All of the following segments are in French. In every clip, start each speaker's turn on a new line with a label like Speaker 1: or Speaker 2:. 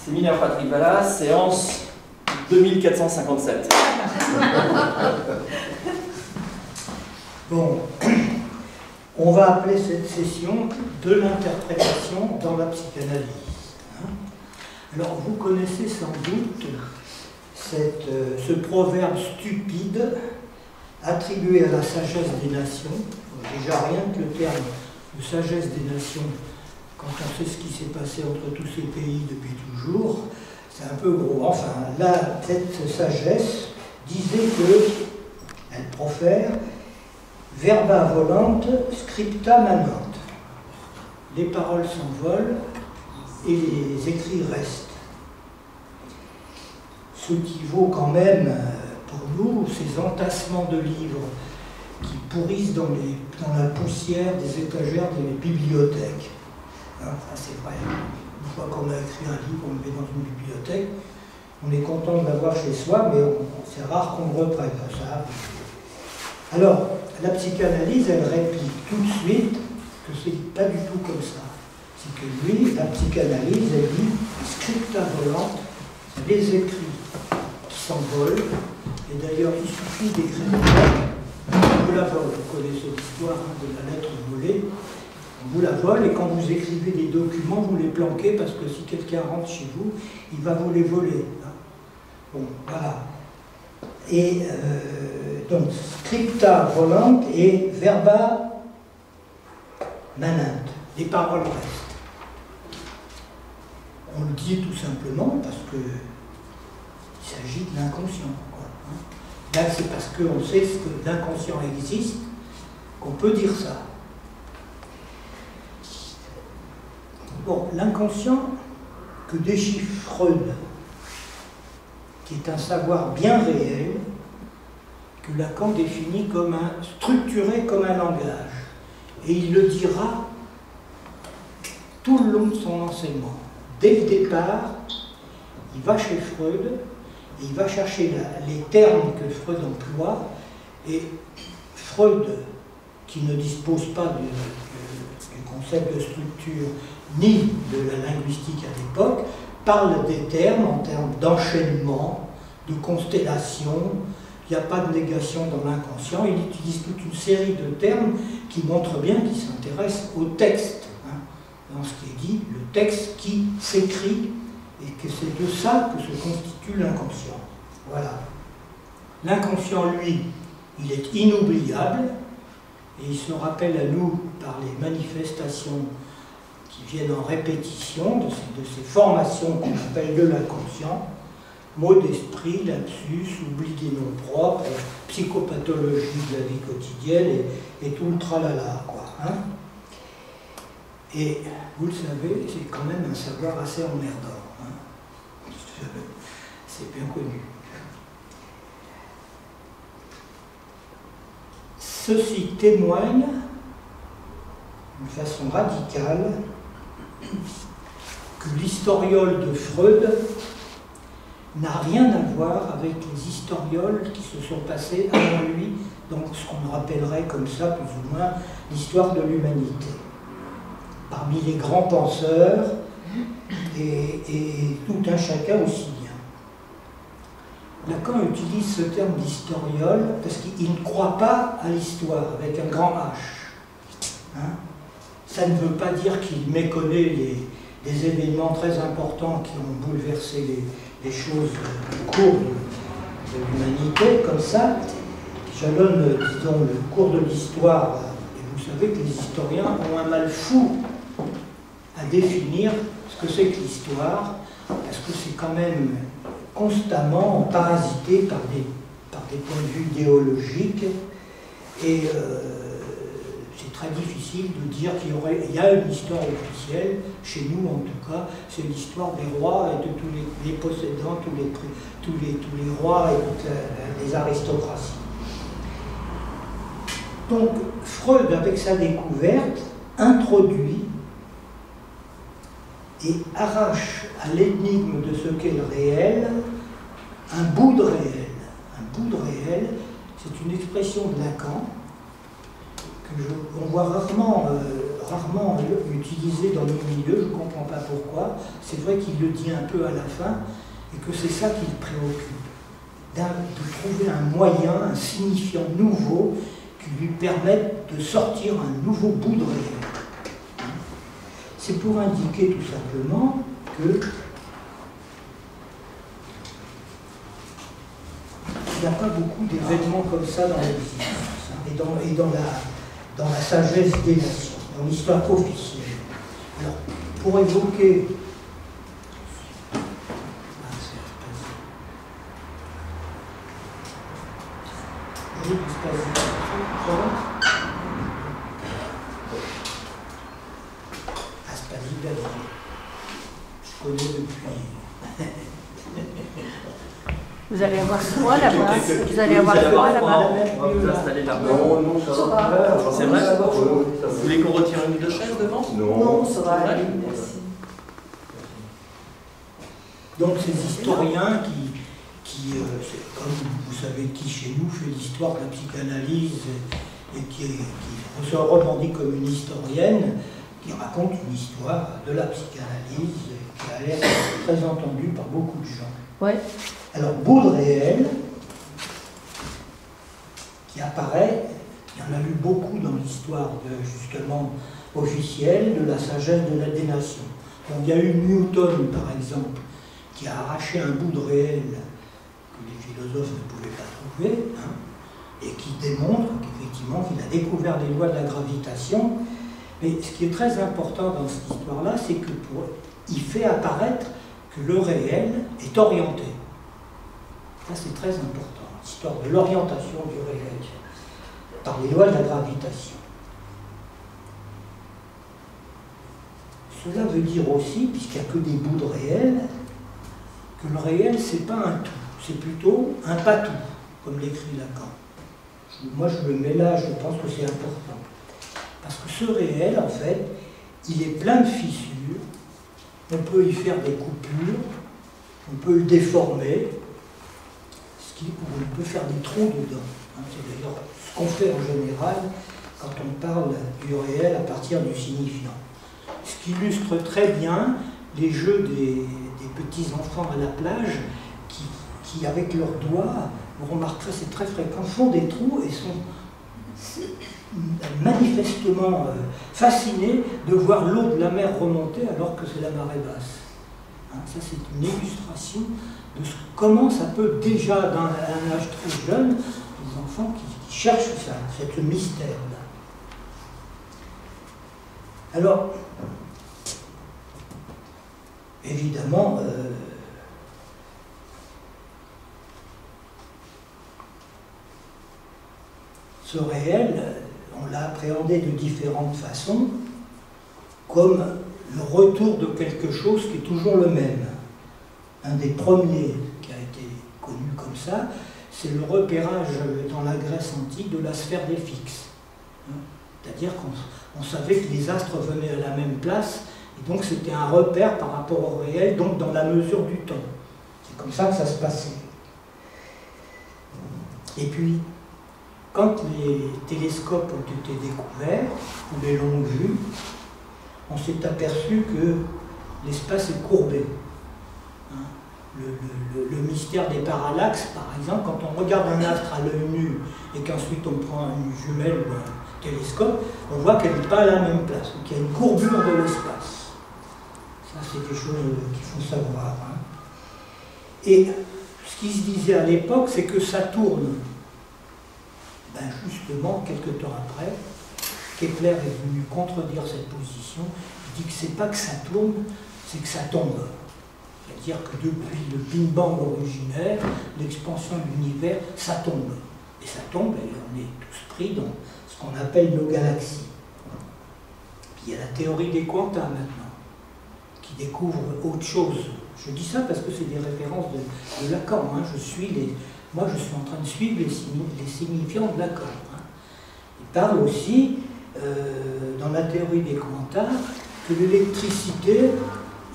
Speaker 1: Séminaire Patrick Vallas, séance 2457.
Speaker 2: Bon, on va appeler cette session de l'interprétation dans la psychanalyse. Alors, vous connaissez sans doute ce proverbe stupide attribué à la sagesse des nations. Déjà, rien que le terme de sagesse des nations, quand on sait ce qui s'est passé entre tous ces pays depuis toujours, c'est un peu gros. Enfin, là, cette sagesse disait que, elle profère, verba volant, scripta manent. Les paroles s'envolent et les écrits restent. Ce qui vaut quand même pour nous ces entassements de livres qui pourrissent dans la poussière des étagères des bibliothèques. Ça c'est vrai. Une fois qu'on a écrit un livre, on le met dans une bibliothèque, on est content de l'avoir chez soi, mais c'est rare qu'on le reprenne. Ça. Alors, la psychanalyse, elle réplique tout de suite que c'est pas du tout comme ça. C'est que lui, la psychanalyse, elle dit scripta volant, les écrits qui s'envolent, et d'ailleurs, il suffit d'écrire on vous la vole, vous connaissez l'histoire de la lettre volée, on vous la vole, et quand vous écrivez des documents, vous les planquez, parce que si quelqu'un rentre chez vous, il va vous les voler. Bon, voilà. Et donc, scripta volant et verba manent. Les paroles restent. On le dit tout simplement parce que il s'agit de l'inconscient. Là, c'est parce qu'on sait que l'inconscient existe qu'on peut dire ça. Bon, l'inconscient que déchiffre Freud, qui est un savoir bien réel, que Lacan définit comme structuré comme un langage. Et il le dira tout le long de son enseignement. Dès le départ, il va chez Freud, et il va chercher les termes que Freud emploie, et Freud, qui ne dispose pas du concept de structure ni de la linguistique à l'époque, parle des termes en termes d'enchaînement, de constellation. Il n'y a pas de négation dans l'inconscient. Il utilise toute une série de termes qui montrent bien qu'il s'intéresse au texte. Dans ce qui est dit, le texte qui s'écrit, et que c'est de ça que se constitue l'inconscient. Voilà. L'inconscient, lui, il est inoubliable, et il se rappelle à nous par les manifestations qui viennent en répétition de ces formations qu'on appelle de l'inconscient, mots d'esprit, lapsus, oubli des noms propres, psychopathologie de la vie quotidienne, et tout le tralala, quoi. Et vous le savez, c'est quand même un savoir assez emmerdant. C'est bien connu. Ceci témoigne, d'une façon radicale, que l'historiole de Freud n'a rien à voir avec les historioles qui se sont passés avant lui, donc ce qu'on rappellerait comme ça, plus ou moins, l'histoire de l'humanité. Parmi les grands penseurs, et tout un chacun aussi bien. Lacan utilise ce terme d'historiole parce qu'il ne croit pas à l'histoire, avec un grand H. Ça ne veut pas dire qu'il méconnaît des événements très importants qui ont bouleversé les choses au cours de l'humanité, comme ça. Jalonne, disons, le cours de l'histoire, et vous savez que les historiens ont un mal fou à définir ce que c'est que l'histoire, parce que c'est quand même constamment parasité par des points de vue idéologiques, et c'est très difficile de dire qu'il y a une histoire officielle, chez nous en tout cas, c'est l'histoire des rois et de tous les possédants, tous les rois et toutes les aristocraties. Donc Freud, avec sa découverte, introduit et arrache à l'énigme de ce qu'est le réel un bout de réel. Un bout de réel, c'est une expression de Lacan qu'on voit rarement rarement utilisé dans nos milieux, je ne comprends pas pourquoi. C'est vrai qu'il le dit un peu à la fin, et que c'est ça qui le préoccupe, de trouver un moyen, un signifiant nouveau, qui lui permette de sortir un nouveau bout de réel. C'est pour indiquer tout simplement que il n'y a pas beaucoup d'événements comme ça dans l'existence, et dans la sagesse des nations, dans l'histoire officielle. Alors, pour évoquer Aspasie Berger, je connais depuis.
Speaker 3: Vous allez avoir froid là-bas. Vous allez avoir froid là-bas.
Speaker 1: On va vous installer là.
Speaker 4: Non, ça va.
Speaker 1: C'est vrai?
Speaker 4: Vous
Speaker 1: Vous voulez qu'on retire une ou deux chaises devant?
Speaker 4: Non,
Speaker 3: ça va aller, merci.
Speaker 2: Donc ces historiens qui comme vous savez qui chez nous fait l'histoire de la psychanalyse et qui se revendique comme une historienne, qui raconte une histoire de la psychanalyse qui a l'air très entendue par beaucoup de gens.
Speaker 3: Ouais.
Speaker 2: Alors, bout de réel, qui apparaît, il y en a eu beaucoup dans l'histoire justement officielle de la sagesse des nations. Donc, il y a eu Newton, par exemple, qui a arraché un bout de réel que les philosophes ne pouvaient pas trouver, hein, et qui démontre qu'effectivement, qu'il a découvert les lois de la gravitation. Mais ce qui est très important dans cette histoire-là, c'est qu'il fait apparaître que le réel est orienté. Ça, c'est très important, l'histoire de l'orientation du réel par les lois de la gravitation. Cela veut dire aussi, puisqu'il n'y a que des bouts de réel, que le réel, c'est pas un tout, c'est plutôt un pas tout, comme l'écrit Lacan. Moi, je le mets là, je pense que c'est important. Parce que ce réel, en fait, il est plein de fissures, on peut y faire des coupures, on peut le déformer, on peut faire des trous dedans. C'est d'ailleurs ce qu'on fait en général quand on parle du réel à partir du signifiant. Ce qui illustre très bien les jeux des petits-enfants à la plage qui, avec leurs doigts, vous remarquerez, c'est très fréquent, font des trous et sont manifestement fascinés de voir l'eau de la mer remonter alors que c'est la marée basse. Ça, c'est une illustration de comment ça peut déjà, dans un âge très jeune, les enfants qui cherchent ça, ce mystère-là. Alors, évidemment, ce réel, on l'a appréhendé de différentes façons, comme le retour de quelque chose qui est toujours le même. Un des premiers qui a été connu comme ça, c'est le repérage dans la Grèce antique de la sphère des fixes. C'est-à-dire qu'on savait que les astres venaient à la même place, et donc c'était un repère par rapport au réel, donc dans la mesure du temps. C'est comme ça que ça se passait. Et puis, quand les télescopes ont été découverts, ou les longues vues, on s'est aperçu que l'espace est courbé. Le mystère des parallaxes, par exemple, quand on regarde un astre à l'œil nu et qu'ensuite on prend une jumelle ou un télescope, on voit qu'elle n'est pas à la même place, qu'il y a une courbure de l'espace. Ça, c'est des choses qu'il faut savoir. Et ce qui se disait à l'époque, c'est que Saturne, ben justement, quelques temps après, Kepler est venu contredire cette position. Il dit que c'est pas que ça tourne, c'est que ça tombe. C'est-à-dire que depuis le Big Bang originaire, l'expansion de l'univers, ça tombe. Et ça tombe, et on est tous pris dans ce qu'on appelle nos galaxies. Puis il y a la théorie des quanta maintenant, qui découvre autre chose. Je dis ça parce que c'est des références de Lacan. Moi, je suis en train de suivre les signifiants de Lacan. Il parle aussi, dans la théorie des quanta, que l'électricité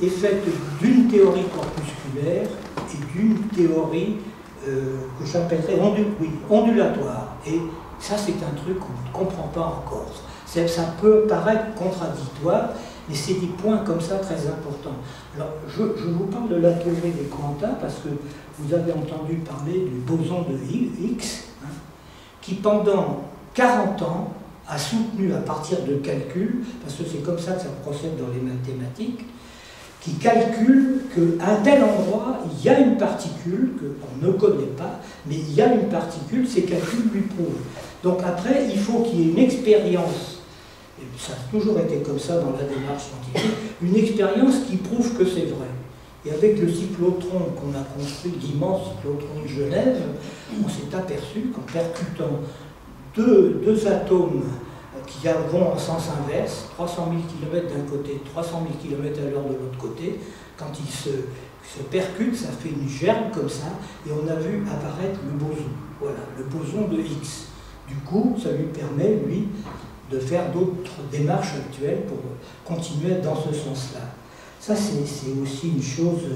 Speaker 2: est faite d'une théorie corpusculaire et d'une théorie que j'appellerais ondulatoire. Et ça, c'est un truc qu'on ne comprend pas encore. Ça peut paraître contradictoire, mais c'est des points comme ça très importants. Alors, je vous parle de la théorie des quanta parce que vous avez entendu parler du boson de Higgs, hein, qui pendant 40 ans a soutenu à partir de calculs, parce que c'est comme ça que ça procède dans les mathématiques, qui calcule qu'à un tel endroit, il y a une particule qu'on ne connaît pas, mais il y a une particule, ces calculs lui prouvent. Donc après, il faut qu'il y ait une expérience, et ça a toujours été comme ça dans la démarche scientifique, une expérience qui prouve que c'est vrai. Et avec le cyclotron qu'on a construit, l'immense cyclotron de Genève, on s'est aperçu qu'en percutant deux atomes qui vont en sens inverse, 300 000 km d'un côté, 300 000 km à l'heure de l'autre côté, quand ils se percutent, ça fait une gerbe comme ça, et on a vu apparaître le boson. Voilà, le boson de Higgs. Du coup, ça lui permet, lui, de faire d'autres démarches actuelles pour continuer dans ce sens-là. Ça, c'est aussi une chose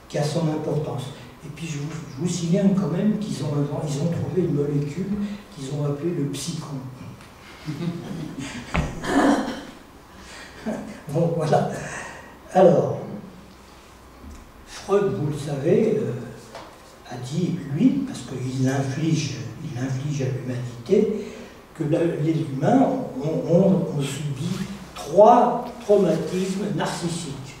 Speaker 2: qui a son importance. Et puis, je vous signale quand même qu'ils ont trouvé une molécule qu'ils ont appelée le psychon. Bon, voilà. Alors, Freud, vous le savez, a dit, lui, parce qu'il inflige à l'humanité, que les humains ont subi 3 traumatismes narcissiques.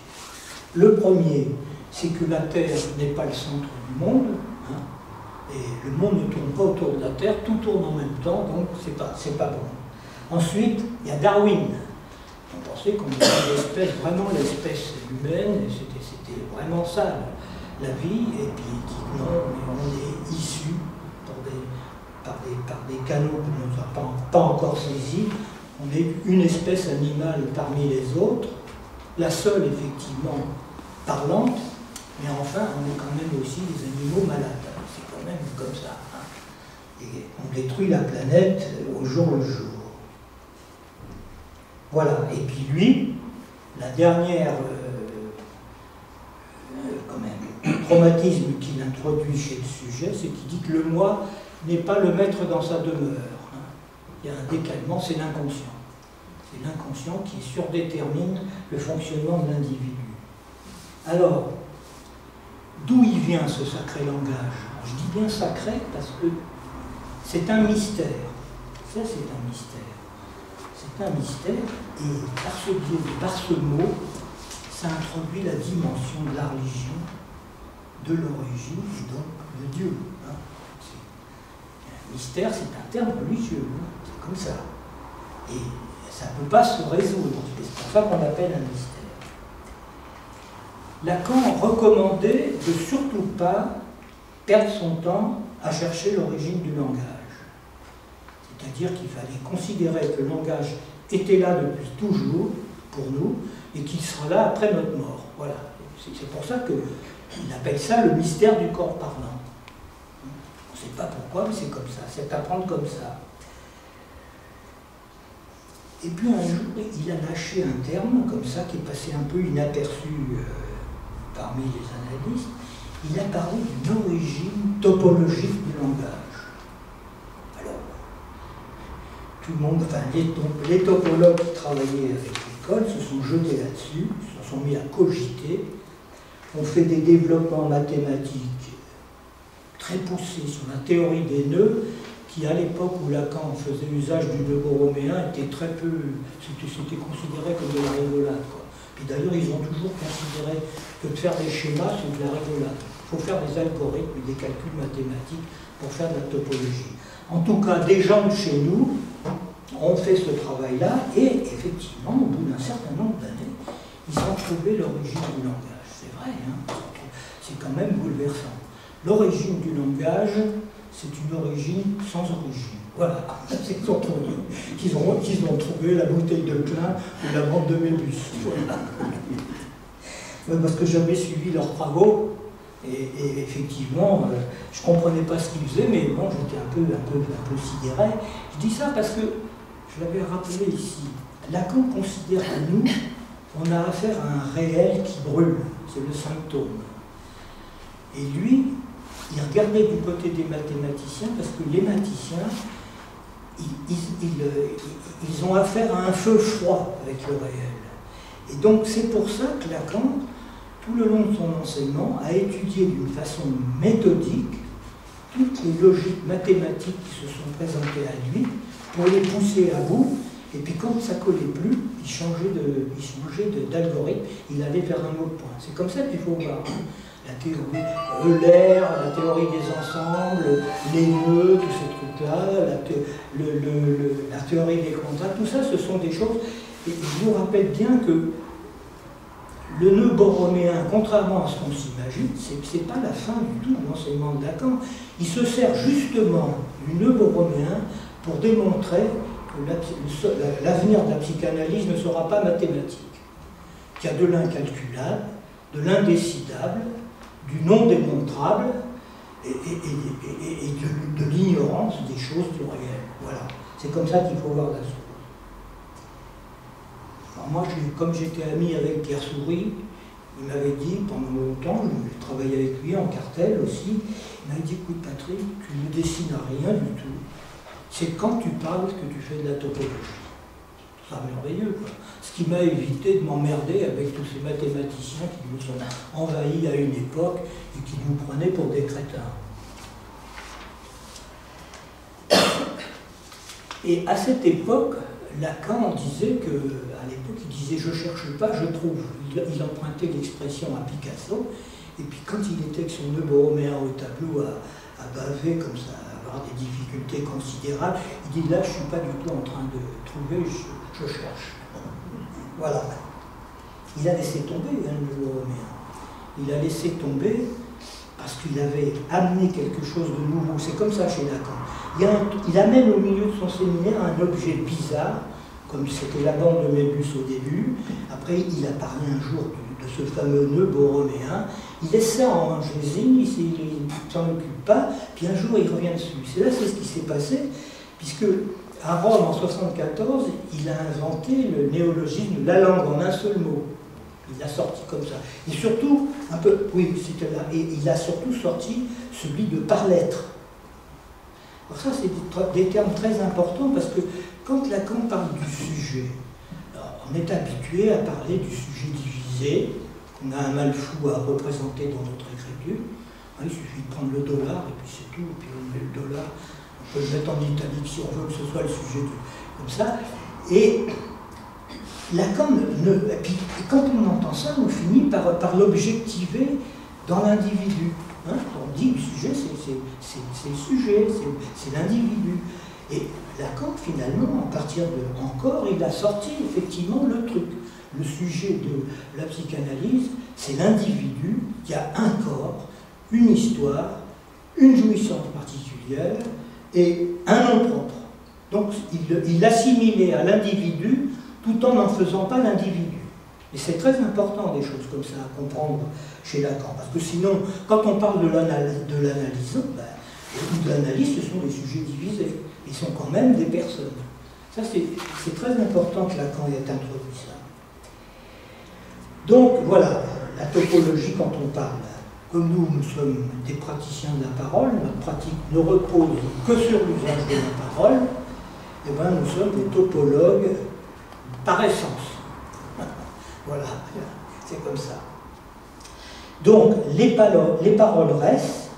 Speaker 2: Le premier, c'est que la Terre n'est pas le centre du monde, hein, et le monde ne tourne pas autour de la Terre, tout tourne en même temps, donc c'est pas bon. Ensuite, il y a Darwin. On pensait qu'on était l'espèce, vraiment l'espèce humaine, et c'était vraiment ça, la vie, et puis il dit non, mais on est issu par des canaux que nous n'avons pas encore saisis. On est une espèce animale parmi les autres, la seule effectivement parlante, mais enfin on est quand même aussi des animaux malades. C'est quand même comme ça. Hein. Et on détruit la planète au jour le jour. Voilà. Et puis lui, la dernière traumatisme qu'il introduit chez le sujet, c'est qu'il dit que le moi n'est pas le maître dans sa demeure. Hein. Il y a un décalement, c'est l'inconscient. C'est l'inconscient qui surdétermine le fonctionnement de l'individu. Alors, d'où il vient ce sacré langage? Je dis bien sacré parce que c'est un mystère. Ça, c'est un mystère. C'est un mystère, et par ce biais, par ce mot, ça introduit la dimension de la religion, de l'origine, et donc de Dieu. Hein. Un mystère, c'est un terme religieux, hein. C'est comme ça. Et ça ne peut pas se résoudre, c'est pour ça qu'on appelle un mystère. Lacan recommandait de surtout pas perdre son temps à chercher l'origine du langage. C'est-à-dire qu'il fallait considérer que le langage était là depuis toujours, pour nous, et qu'il sera là après notre mort. Voilà. C'est pour ça qu'il appelle ça le mystère du corps parlant. On ne sait pas pourquoi, mais c'est comme ça. C'est à prendre comme ça. Et puis un jour, il a lâché un terme comme ça, qui est passé un peu inaperçu parmi les analystes. Il a parlé d'une origine topologique du langage. Tout le monde, enfin les topologues qui travaillaient avec l'école se sont jetés là-dessus, se sont mis à cogiter, ont fait des développements mathématiques très poussés sur la théorie des nœuds, qui à l'époque où Lacan faisait usage du nœud borroméen était très peu, c'était considéré comme de la rigolade, quoi. Et d'ailleurs ils ont toujours considéré que de faire des schémas c'est de la rigolade. Il faut faire des algorithmes et des calculs mathématiques pour faire de la topologie. En tout cas, des gens de chez nous ont fait ce travail-là et effectivement, au bout d'un certain nombre d'années, ils ont trouvé l'origine du langage. C'est vrai, hein, c'est quand même bouleversant. L'origine du langage, c'est une origine sans origine. Voilà, c'est qu'ils ont trouvé la bouteille de Klein ou la bande de Mébus. Voilà. Parce que j'avais suivi leurs travaux. Et effectivement, je ne comprenais pas ce qu'ils faisaient, mais bon, j'étais un peu sidéré. Je dis ça parce que, je l'avais rappelé ici, Lacan considère que nous, on a affaire à un réel qui brûle, c'est le symptôme. Et lui, il regardait du côté des mathématiciens, parce que les mathématiciens, ils ont affaire à un feu froid avec le réel. Et donc c'est pour ça que Lacan, tout le long de son enseignement, a étudié d'une façon méthodique toutes les logiques mathématiques qui se sont présentées à lui pour les pousser à bout. Et puis quand ça ne collait plus, il changeait d'algorithme, il allait vers un autre point. C'est comme ça qu'il faut voir. La théorie Euler, la théorie des ensembles, les nœuds, tous ces trucs-là, la théorie des contrats, tout ça, ce sont des choses. Et je vous rappelle bien que le nœud borroméen, contrairement à ce qu'on s'imagine, c'est pas la fin du tout de l'enseignement de Lacan. Il se sert justement du nœud borroméen pour démontrer que l'avenir de la psychanalyse ne sera pas mathématique, qu'il y a de l'incalculable, de l'indécidable, du non démontrable et de l'ignorance des choses du réel. Voilà, c'est comme ça qu'il faut voir la chose. Alors moi, comme j'étais ami avec Pierre Souris, il m'avait dit pendant longtemps, je travaillais avec lui en cartel aussi, il m'avait dit, écoute Patrick, tu ne dessines rien du tout. C'est quand tu parles que tu fais de la topologie. C'est merveilleux, quoi. Ce qui m'a évité de m'emmerder avec tous ces mathématiciens qui nous ont envahis à une époque et qui nous prenaient pour des crétins. Et à cette époque, Lacan disait que, à l'époque, il disait « je cherche pas, je trouve ». Il empruntait l'expression à Picasso, et puis quand il était avec son nœud borroméen au tableau à baver comme ça, des difficultés considérables, il dit là je ne suis pas du tout en train de trouver, je cherche. Voilà. Il a laissé tomber le borroméen. Il a laissé tomber parce qu'il avait amené quelque chose de nouveau. C'est comme ça chez Lacan. Il amène au milieu de son séminaire un objet bizarre, comme c'était la bande de Mébus au début. Après, il a parlé un jour de ce fameux nœud borroméen. Il laisse ça en angésine, il ne s'en occupe pas, puis un jour il revient dessus. C'est ce qui s'est passé, puisque à Rome en 1974, il a inventé le néologisme, la langue en un seul mot. Il l'a sorti comme ça. Et surtout, un peu, oui, c'était là, et il a surtout sorti celui de par lettre. Alors ça, c'est des termes très importants, parce que quand Lacan parle du sujet, alors, on est habitué à parler du sujet divisé. On a un mal fou à représenter dans notre écriture. Il suffit de prendre le dollar et puis c'est tout. Et puis on met le dollar, on peut le mettre en italique si on veut que ce soit le sujet comme ça. Et Lacan, et puis quand on entend ça, on finit par l'objectiver dans l'individu. On dit le sujet, c'est le sujet, c'est l'individu. Et Lacan, finalement, à partir de encore, il a sorti effectivement le truc. Le sujet de la psychanalyse, c'est l'individu qui a un corps, une histoire, une jouissance particulière et un nom propre. Donc il l'assimilait à l'individu tout en n'en faisant pas l'individu. Et c'est très important des choses comme ça à comprendre chez Lacan, parce que sinon, quand on parle de l'analysant, ou de l'analyse, ce sont des sujets divisés. Ils sont quand même des personnes. Ça, c'est très important que Lacan ait introduit ça. Donc voilà, la topologie quand on parle. Comme nous sommes des praticiens de la parole, notre pratique ne repose que sur l'usage de la parole, et bien nous sommes des topologues par essence. Voilà, c'est comme ça. Donc les paroles restent,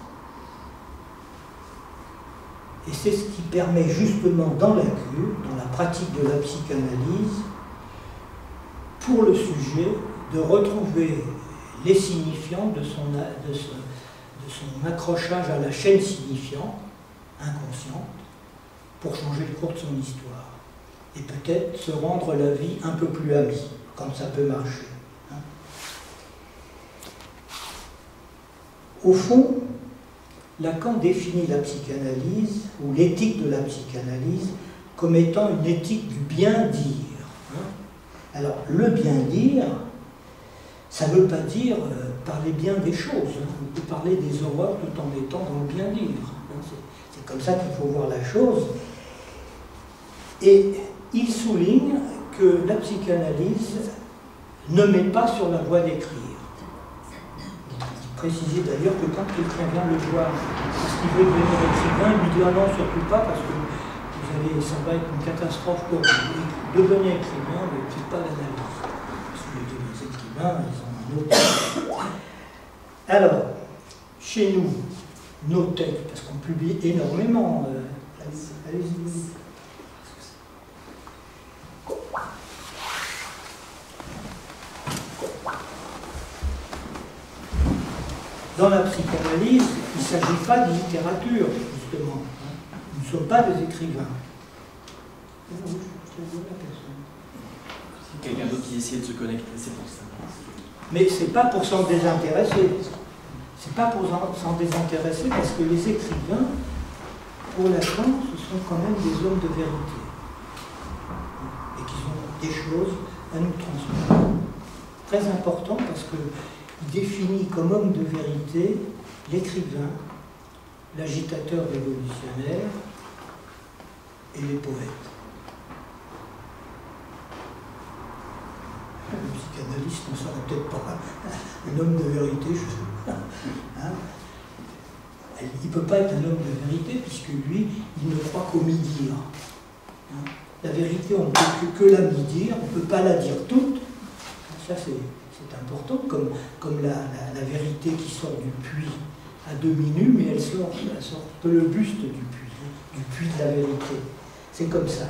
Speaker 2: et c'est ce qui permet justement dans la cure, dans la pratique de la psychanalyse, pour le sujet, de retrouver les signifiants de son accrochage à la chaîne signifiante, inconsciente, pour changer le cours de son histoire. Et peut-être se rendre la vie un peu plus amie, quand ça peut marcher. Au fond, Lacan définit la psychanalyse, ou l'éthique de la psychanalyse, comme étant une éthique du bien-dire. Alors, le bien-dire, ça ne veut pas dire parler bien des choses. On peut parler des horreurs tout en étant dans le bien-dire. C'est comme ça qu'il faut voir la chose. Et il souligne que la psychanalyse ne met pas sur la voie d'écrire. Il précisait d'ailleurs que quand quelqu'un vient le voir parce qu'il veut devenir écrivain, il lui dit « Ah non, surtout pas, parce que vous ça va être une catastrophe pour vous. Devenez écrivain, ne faites pas d'analyse. Parce que les écrivains, ils ont un autre. Alors, chez nous, nos textes, parce qu'on publie énormément. Allez-y. Dans la psychanalyse, il ne s'agit pas de littérature, justement. Nous ne sommes pas des écrivains.
Speaker 1: Quelqu'un d'autre qui essaie de se connecter, c'est pour ça.
Speaker 2: Mais ce n'est pas pour s'en désintéresser. C'est pas pour s'en désintéresser parce que les écrivains, pour Lacan, ce sont quand même des hommes de vérité. Et qu'ils ont des choses à nous transmettre. Très important parce qu'il définit comme homme de vérité l'écrivain, l'agitateur révolutionnaire et les poètes. Le psychanalyste ne serait peut-être pas un homme de vérité, je sais pas. Hein? Il ne peut pas être un homme de vérité, puisque lui, il ne croit qu'au mi-dire. Hein? La vérité, on ne peut que la mi-dire, on ne peut pas la dire toute. Ça, c'est important, comme la vérité qui sort du puits à demi nue, mais elle sort que le buste du puits de la vérité. C'est comme ça.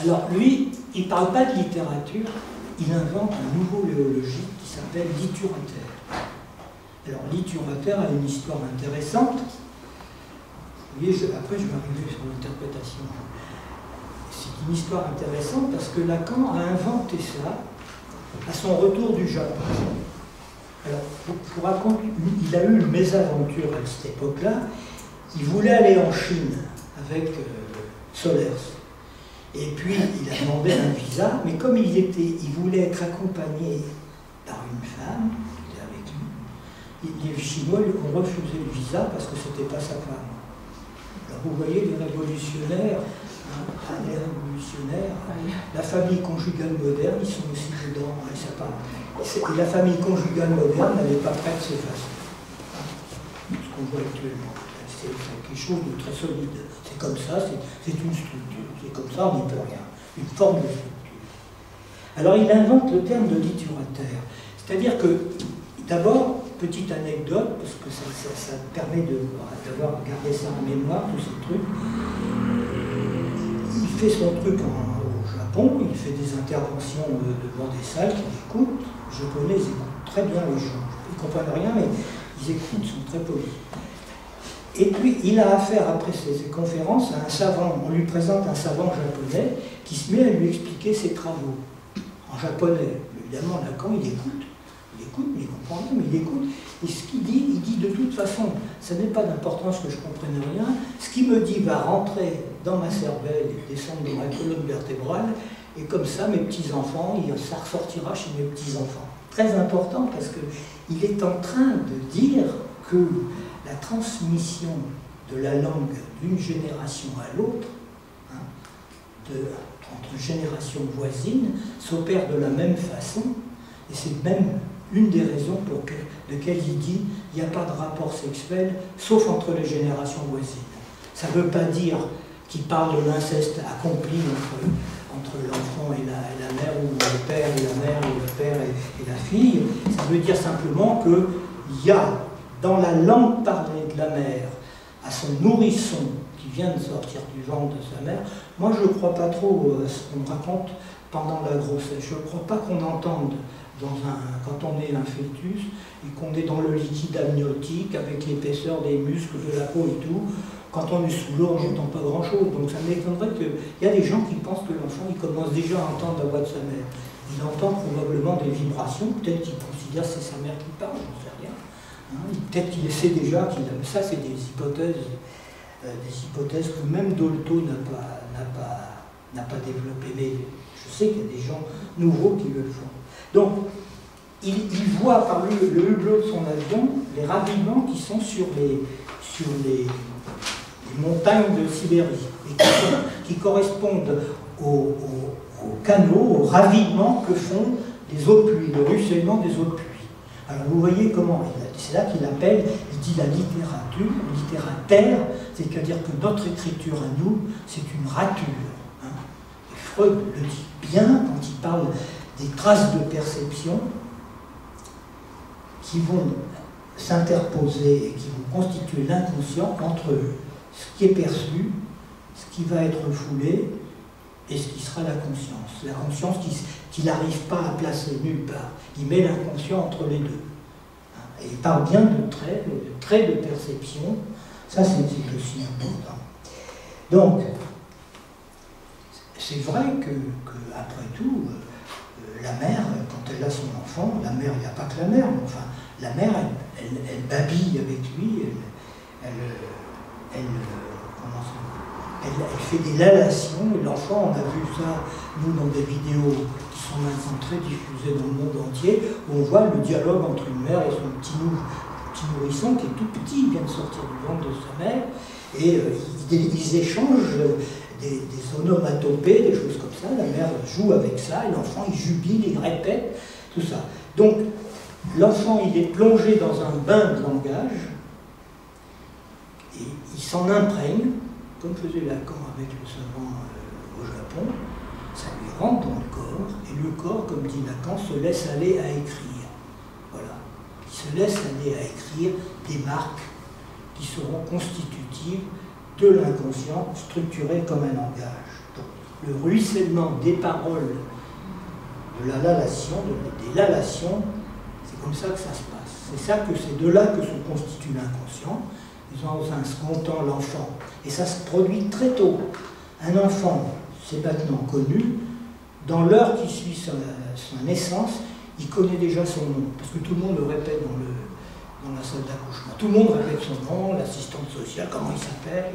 Speaker 2: Alors lui, il ne parle pas de littérature, il invente un nouveau léologie qui s'appelle liturateur. Alors liturateur a une histoire intéressante. Vous voyez, après je vais arriver sur l'interprétation. C'est une histoire intéressante parce que Lacan a inventé ça à son retour du Japon. Alors, pour raconter, il a eu une mésaventure à cette époque-là. Il voulait aller en Chine avec Solers. Et puis, il a demandé un visa, mais comme il voulait être accompagné par une femme qui était avec lui, les Chinois lui ont refusé le visa parce que ce n'était pas sa femme. Alors, vous voyez, les révolutionnaires, la famille conjugale moderne, ils sont aussi dedans. Et la famille conjugale moderne n'avait pas près de s'effacer. Ce qu'on voit actuellement. C'est quelque chose de très solide. C'est comme ça, c'est une structure. C'est comme ça, on n'y peut rien. Une forme de structure. Alors il invente le terme de liturateur. C'est-à-dire que, d'abord, petite anecdote, parce que ça permet d'avoir gardé ça en mémoire, tous ces trucs. Il fait son truc au Japon, il fait des interventions devant des salles qu'il écoute. Les Japonais, ils écoutent très bien les gens. Ils ne comprennent rien, mais ils écoutent, ils sont très polis. Et puis, il a affaire, après ces conférences, à un savant. On lui présente un savant japonais qui se met à lui expliquer ses travaux en japonais. Évidemment, Lacan, il écoute, mais il comprend rien, mais il écoute. Et ce qu'il dit, il dit de toute façon, ça n'est pas d'importance que je comprenne rien. Ce qu'il me dit va rentrer dans ma cervelle et descendre dans ma colonne vertébrale. Et comme ça, mes petits-enfants, ça ressortira chez mes petits-enfants. Très important parce qu'il est en train de dire que la transmission de la langue d'une génération à l'autre, entre générations voisines, s'opère de la même façon, et c'est même une des raisons pour lesquelles il dit qu'il n'y a pas de rapport sexuel, sauf entre les générations voisines. Ça ne veut pas dire qu'il parle de l'inceste accompli entre l'enfant et la mère, ou le père et la mère, ou le père et la fille. Ça veut dire simplement qu'il y a dans la langue parlée de la mère à son nourrisson qui vient de sortir du ventre de sa mère, moi je ne crois pas trop à ce qu'on raconte pendant la grossesse. Je ne crois pas qu'on entende quand on est un fœtus et qu'on est dans le liquide amniotique avec l'épaisseur des muscles, de la peau et tout. Quand on est sous l'eau, on n'entend pas grand-chose. Donc ça m'étonnerait qu'il y a des gens qui pensent que l'enfant il commence déjà à entendre la voix de sa mère. Il entend probablement des vibrations, peut-être qu'il considère que c'est sa mère qui parle, j'en sais rien. Peut-être qu'il sait déjà qu'il a... Ça, c'est des hypothèses que même Dolto n'a pas développées. Mais je sais qu'il y a des gens nouveaux qui le font. Donc, il voit par le hublot de son avion les raviments qui sont sur les montagnes de Sibérie, et qui correspondent aux canaux, aux raviments que font les eaux de pluie, le ruissellement des eaux de pluie. Alors vous voyez comment, c'est là qu'il appelle, il dit la littérature, littérateur, c'est-à-dire que notre écriture à nous, c'est une rature. Hein. Et Freud le dit bien quand il parle des traces de perception qui vont s'interposer et qui vont constituer l'inconscient entre ce qui est perçu, ce qui va être foulé et ce qui sera la conscience. La conscience qu'il n'arrive pas à placer nulle part. Il met l'inconscient entre les deux. Et il parle bien de traits de perception. Ça, c'est aussi important. Donc, c'est vrai que après tout, la mère, quand elle a son enfant, la mère, il n'y a pas que la mère, mais enfin, la mère, elle babille avec lui, elle fait des lallations, et l'enfant, on a vu ça, nous, dans des vidéos qui sont maintenant très diffusées dans le monde entier, où on voit le dialogue entre une mère et son petit nourrisson, qui est tout petit, il vient de sortir du ventre de sa mère, et ils échangent des onomatopées, des choses comme ça, la mère joue avec ça, et l'enfant, il jubile, il répète, tout ça. Donc, l'enfant, il est plongé dans un bain de langage, et il s'en imprègne, comme faisait Lacan avec le savant au Japon, ça lui rentre dans le corps, et le corps, comme dit Lacan, se laisse aller à écrire. Voilà. Il se laisse aller à écrire des marques qui seront constitutives de l'inconscient, structuré comme un langage. Donc, le ruissellement des paroles, de la lallation, des lallations, c'est comme ça que ça se passe. C'est de là que se constitue l'inconscient. Dans un second temps, l'enfant. Et ça se produit très tôt. Un enfant, c'est maintenant connu, dans l'heure qui suit sa naissance, il connaît déjà son nom. Parce que tout le monde le répète dans la salle d'accouchement. Tout le monde répète son nom, l'assistante sociale, comment il s'appelle.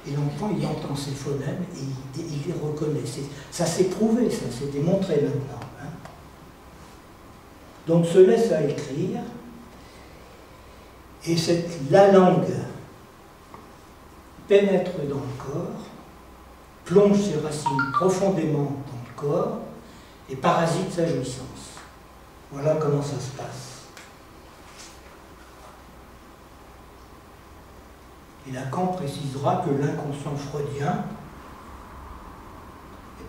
Speaker 2: Et l'enfant, il entend ses phonèmes et il les reconnaît. Ça s'est prouvé, ça s'est démontré maintenant. Hein. Donc, se laisse à écrire. Et la langue pénètre dans le corps, plonge ses racines profondément dans le corps et parasite sa jouissance. Voilà comment ça se passe. Et Lacan précisera que l'inconscient freudien,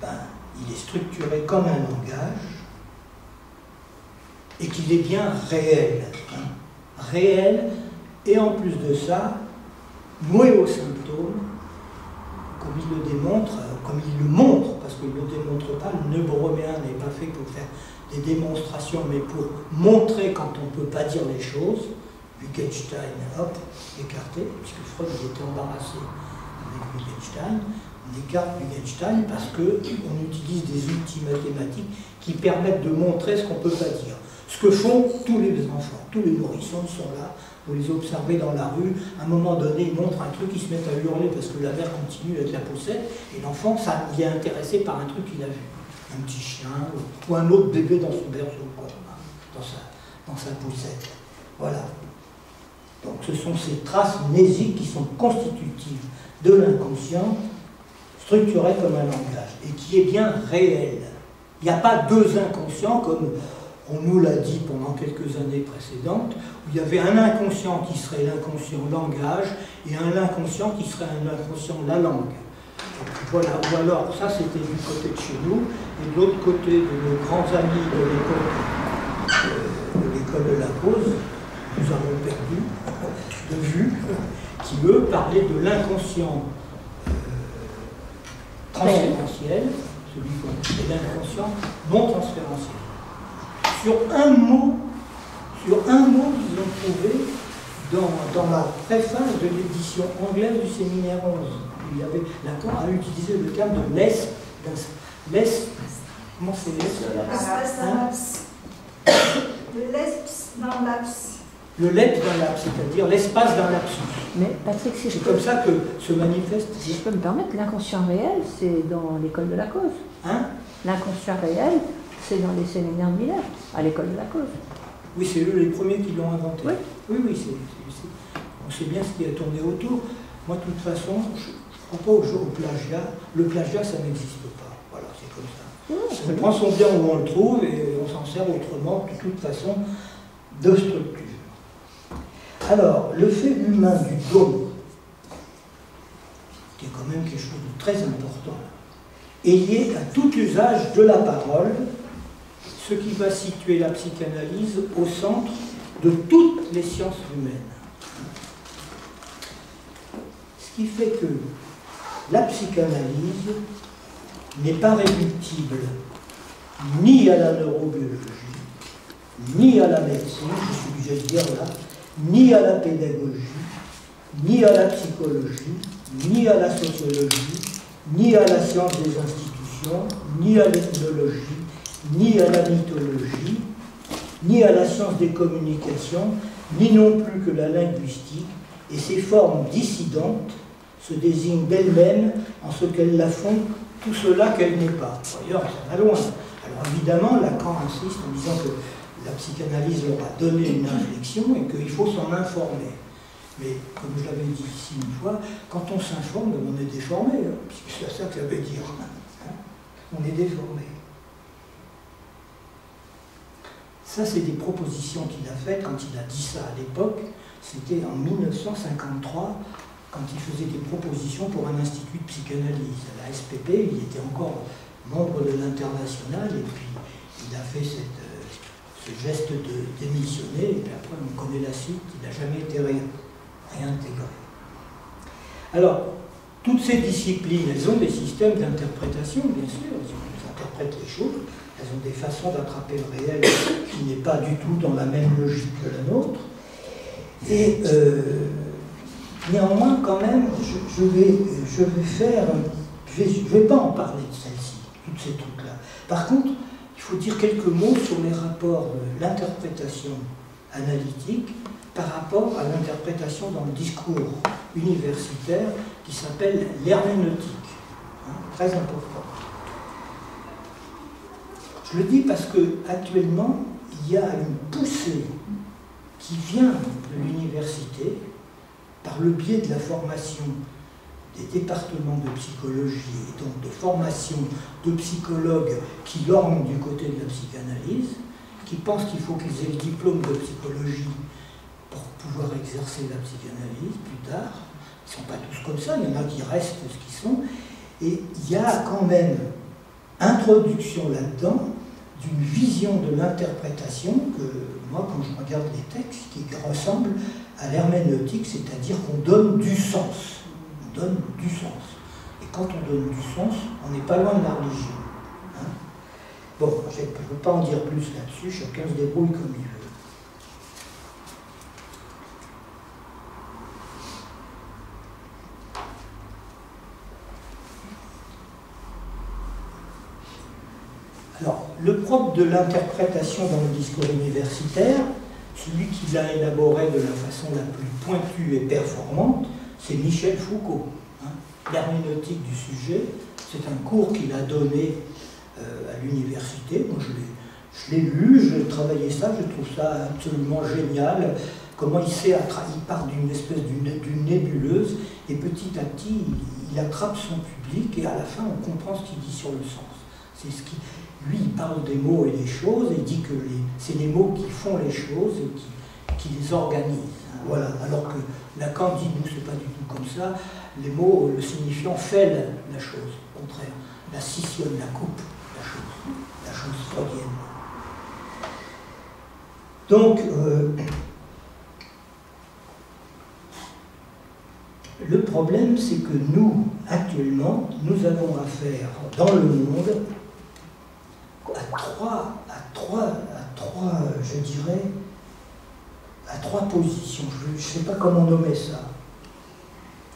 Speaker 2: il est structuré comme un langage et qu'il est bien réel. Hein. Réel, et en plus de ça, noué aux symptômes, comme il le démontre, comme il le montre, parce qu'il ne le démontre pas, le neuroméen n'est pas fait pour faire des démonstrations, mais pour montrer quand on ne peut pas dire les choses. Wittgenstein, hop, écarté, puisque Freud était embarrassé avec Wittgenstein, on écarte Wittgenstein parce qu'on utilise des outils mathématiques qui permettent de montrer ce qu'on ne peut pas dire. Ce que font tous les enfants, tous les nourrissons sont là, vous les observez dans la rue, à un moment donné, ils montrent un truc, ils se mettent à hurler parce que la mère continue avec la poussette, et l'enfant, ça il est intéressé par un truc qu'il a vu. Un petit chien, ou un autre bébé dans son berceau, quoi, dans sa poussette. Voilà. Donc ce sont ces traces mnésiques qui sont constitutives de l'inconscient, structurées comme un langage, et qui est bien réel. Il n'y a pas deux inconscients comme on nous l'a dit pendant quelques années précédentes, où il y avait un inconscient qui serait l'inconscient langage et un inconscient qui serait un inconscient la langue. Voilà, ou alors ça c'était du côté de chez nous, et de l'autre côté de nos grands amis de l'école de la cause, nous avons perdu de vue, qui eux parlaient de l'inconscient transférentiel, celui qu'on et l'inconscient non transférentiel. Sur un mot, ils ont trouvé dans la préface de l'édition anglaise du séminaire 11. Lacan a utilisé le terme de comment c'est
Speaker 4: le lesps dans l'abs.
Speaker 2: Le leps dans l'abs, c'est-à-dire l'espace dans l'absence.
Speaker 3: Mais Patrick, si
Speaker 2: c'est comme ça que se manifeste.
Speaker 3: Si je peux me permettre, l'inconscient réel, c'est dans l'école de la cause.
Speaker 2: Hein?
Speaker 3: L'inconscient réel, c'est dans les séminaires de Miller, à l'école de la cause.
Speaker 2: Oui, c'est eux les premiers qui l'ont inventé.
Speaker 3: Oui,
Speaker 2: oui, on sait bien ce qui a tourné autour. Moi, de toute façon, je ne crois pas au plagiat. Le plagiat, ça n'existe pas. Voilà, c'est comme ça.
Speaker 3: Oui,
Speaker 2: on prend son bien où on le trouve et on s'en sert autrement. De toute façon, de structure. Alors, le fait humain du don, qui est quand même quelque chose de très important, est lié à tout usage de la parole, ce qui va situer la psychanalyse au centre de toutes les sciences humaines. Ce qui fait que la psychanalyse n'est pas réductible ni à la neurobiologie, ni à la médecine, je suis obligé de dire là, ni à la pédagogie, ni à la psychologie, ni à la sociologie, ni à la science des institutions, ni à l'ethnologie, ni à la mythologie, ni à la science des communications, ni non plus que la linguistique, et ces formes dissidentes se désignent d'elles-mêmes en ce qu'elles la font tout cela qu'elle n'est pas. D'ailleurs, ça va loin. Alors évidemment, Lacan insiste en disant que la psychanalyse leur a donné une réflexion et qu'il faut s'en informer. Mais comme je l'avais dit ici une fois, quand on s'informe, on est déformé, puisque c'est ça que ça veut dire. Hein, on est déformé. Ça, c'est des propositions qu'il a faites quand il a dit ça à l'époque. C'était en 1953, quand il faisait des propositions pour un institut de psychanalyse. À la SPP, il était encore membre de l'international, et puis il a fait ce geste de démissionner, et puis après on connaît la suite, il n'a jamais été réintégré. Alors, toutes ces disciplines, elles ont des systèmes d'interprétation, bien sûr, elles interprètent les choses, elles ont des façons d'attraper le réel qui n'est pas du tout dans la même logique que la nôtre, et néanmoins, quand même, je vais pas en parler de celle-ci, tous ces trucs-là. Par contre, il faut dire quelques mots sur les rapports de l'interprétation analytique par rapport à l'interprétation dans le discours universitaire qui s'appelle l'herméneutique. Hein, très important. Je le dis parce qu'actuellement, il y a une poussée qui vient de l'université par le biais de la formation des départements de psychologie et donc de formation de psychologues qui lorgnent du côté de la psychanalyse, qui pensent qu'il faut qu'ils aient le diplôme de psychologie pour pouvoir exercer la psychanalyse plus tard. Ils ne sont pas tous comme ça, il y en a qui restent ce qu'ils sont. Et il y a quand même introduction là-dedans d'une vision de l'interprétation que, moi, quand je regarde les textes, qui ressemble à l'herméneutique, c'est-à-dire qu'on donne du sens. On donne du sens. Et quand on donne du sens, on n'est pas loin de la religion. Hein? Bon, je ne peux pas en dire plus là-dessus, chacun se débrouille comme il veut. Alors, le propre de l'interprétation dans le discours universitaire, celui qui l'a élaboré de la façon la plus pointue et performante, c'est Michel Foucault. Hein. L'herméneutique du sujet, c'est un cours qu'il a donné à l'université. Moi, je l'ai lu, j'ai travaillé ça, je trouve ça absolument génial. Comment il part d'une espèce d'une nébuleuse, et petit à petit, il attrape son public, et à la fin, on comprend ce qu'il dit sur le sens. C'est ce qui... Lui, il parle des mots et des choses, et il dit que c'est les mots qui font les choses et qui les organisent. Voilà. Alors que Lacan dit, nous, c'est pas du tout comme ça. Les mots, le signifiant fait la chose. Au contraire, la scissionne, la coupe, la chose freudienne. Donc, le problème, c'est que nous, actuellement, nous avons affaire dans le monde à trois positions. Je ne sais pas comment nommer ça.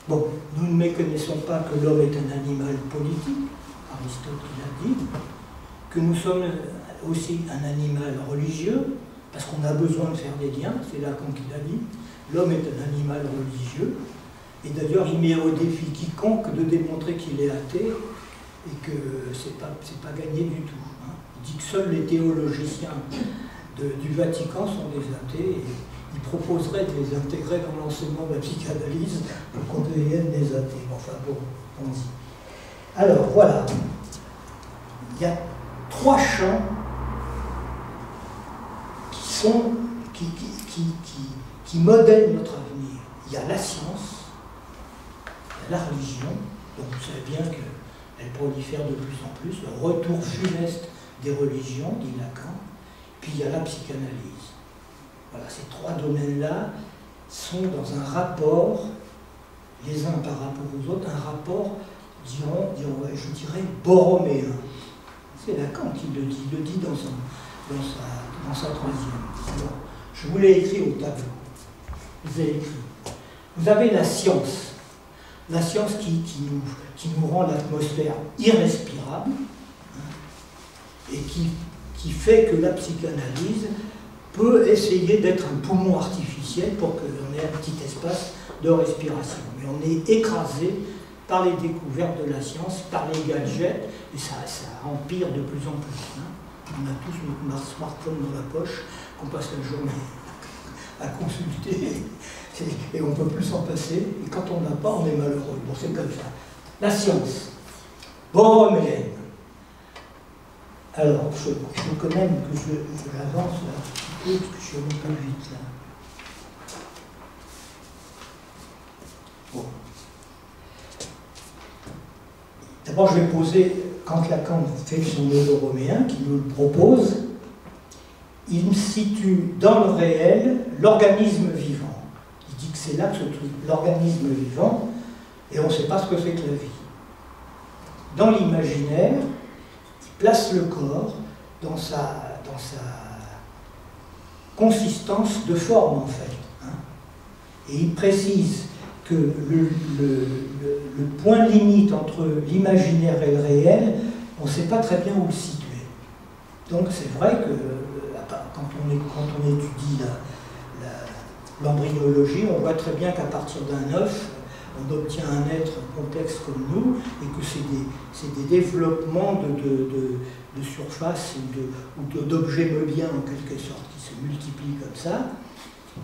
Speaker 2: Bon, nous ne méconnaissons pas que l'homme est un animal politique, Aristote l'a dit, que nous sommes aussi un animal religieux, parce qu'on a besoin de faire des liens, c'est Lacan qui l'a dit, l'homme est un animal religieux, et d'ailleurs il met au défi quiconque de démontrer qu'il est athée, et que c'est pas gagné du tout. Hein. Il dit que seuls les théologiciens du Vatican sont des athées, et il proposerait de les intégrer dans l'enseignement de la psychanalyse pour qu'on devienne des athées. Enfin bon, on dit. Alors voilà, il y a trois champs qui modèlent notre avenir. Il y a la science, il y a la religion, donc vous savez bien qu'elle prolifère de plus en plus, le retour funeste des religions, dit Lacan, puis il y a la psychanalyse. Voilà, ces trois domaines-là sont dans un rapport, les uns par rapport aux autres, un rapport, je dirais, borroméen. C'est Lacan qui le dit, il le dit dans sa troisième. Alors, je vous l'ai écrit au tableau. Vous avez écrit. Vous avez la science qui nous rend l'atmosphère irrespirable, hein, et qui fait que la psychanalyse peut essayer d'être un poumon artificiel pour qu'on ait un petit espace de respiration. Mais on est écrasé par les découvertes de la science, par les gadgets, et ça empire de plus en plus. Hein. On a tous notre smartphone dans la poche, qu'on passe la journée à consulter, et on ne peut plus s'en passer, et quand on n'a pas, on est malheureux. Bon, c'est comme ça. La science, borroméenne. Alors, je veux quand même que j'avance un petit peu, parce que je suis un peu vite là. Bon. D'abord, je vais poser, quand Lacan fait son borroméen, qui nous le propose, il situe dans le réel l'organisme vivant. Il dit que c'est là que se trouve l'organisme vivant, et on ne sait pas ce que c'est que la vie. Dans l'imaginaire, il place le corps dans sa consistance de forme, en fait. Hein. Et il précise que le point limite entre l'imaginaire et le réel, on ne sait pas très bien où le situer. Donc c'est vrai que quand on étudie l'embryologie, on voit très bien qu'à partir d'un œuf, on obtient un être complexe comme nous, et que c'est des développements de surface ou d'objets meubiens en quelque sorte, qui se multiplient comme ça.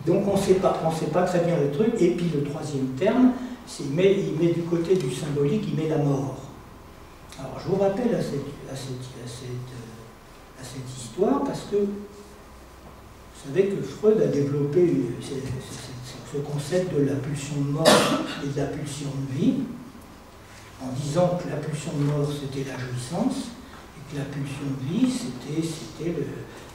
Speaker 2: Donc on ne sait pas très bien le truc. Et puis le troisième terme, il met du côté du symbolique, il met la mort. Alors je vous rappelle à cette histoire, parce que vous savez que Freud a développé ce concept de la pulsion de mort et de la pulsion de vie, en disant que la pulsion de mort c'était la jouissance, et que la pulsion de vie c'était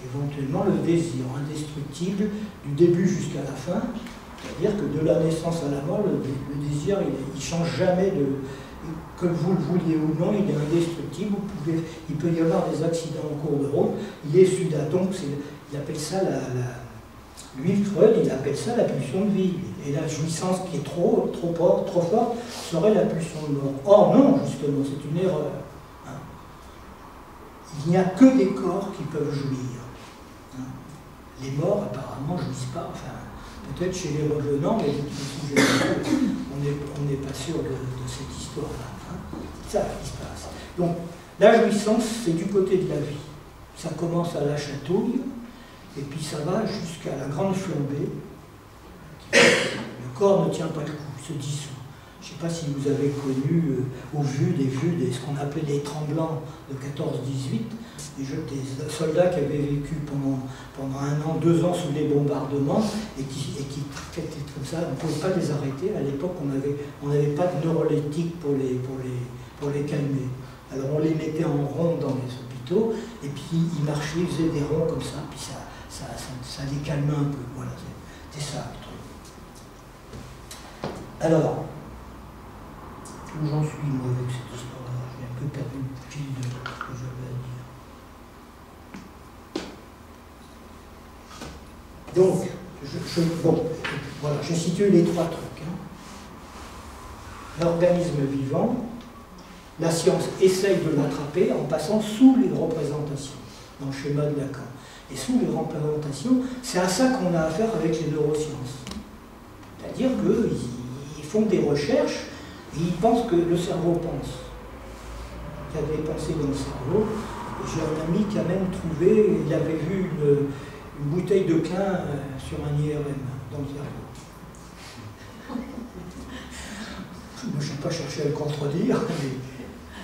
Speaker 2: éventuellement le désir indestructible du début jusqu'à la fin, c'est-à-dire que de la naissance à la mort, le désir il ne change jamais, que vous le vouliez ou non, il est indestructible. Il peut y avoir des accidents en cours de route, il est suda. Donc il appelle ça lui, Freud, il appelle ça la pulsion de vie. Et la jouissance qui est trop forte serait la pulsion de mort. Or non, justement, c'est une erreur. Hein. Il n'y a que des corps qui peuvent jouir. Hein. Les morts, apparemment, jouissent pas. Enfin, peut-être chez les revenants, mais on n'est pas sûr de cette histoire-là. Hein. Ça qui se passe. Donc, la jouissance, c'est du côté de la vie. Ça commence à la chatouille, et puis ça va jusqu'à la grande flambée. Le corps ne tient pas le coup, il se dissout. Je ne sais pas si vous avez connu, au vu des ce qu'on appelait les tremblants de 14-18, des soldats qui avaient vécu pendant 1 an, 2 ans sous les bombardements, et qui étaient comme ça, on ne pouvait pas les arrêter. À l'époque, on n'avait pas de neuroleptique pour les calmer. Alors on les mettait en rond dans les hôpitaux, et puis ils marchaient, ils faisaient des ronds comme ça, puis ça les calmait un peu. Voilà, c'était ça le truc. Alors, où j'en suis moi avec cette histoire-là? J'ai un peu perdu le fil de ce que j'avais à dire. Donc, voilà, j'ai situé les 3 trucs. Hein. L'organisme vivant, la science essaye de l'attraper en passant sous les représentations, dans le schéma de Lacan. Et sous les représentations, c'est à ça qu'on a affaire avec les neurosciences. C'est-à-dire qu'ils font des recherches et ils pensent que le cerveau pense. Il y a des pensées dans le cerveau. J'ai un ami qui a même trouvé, il avait vu une bouteille de quin sur un IRM dans le cerveau. Moi, je n'ai pas cherché à le contredire, mais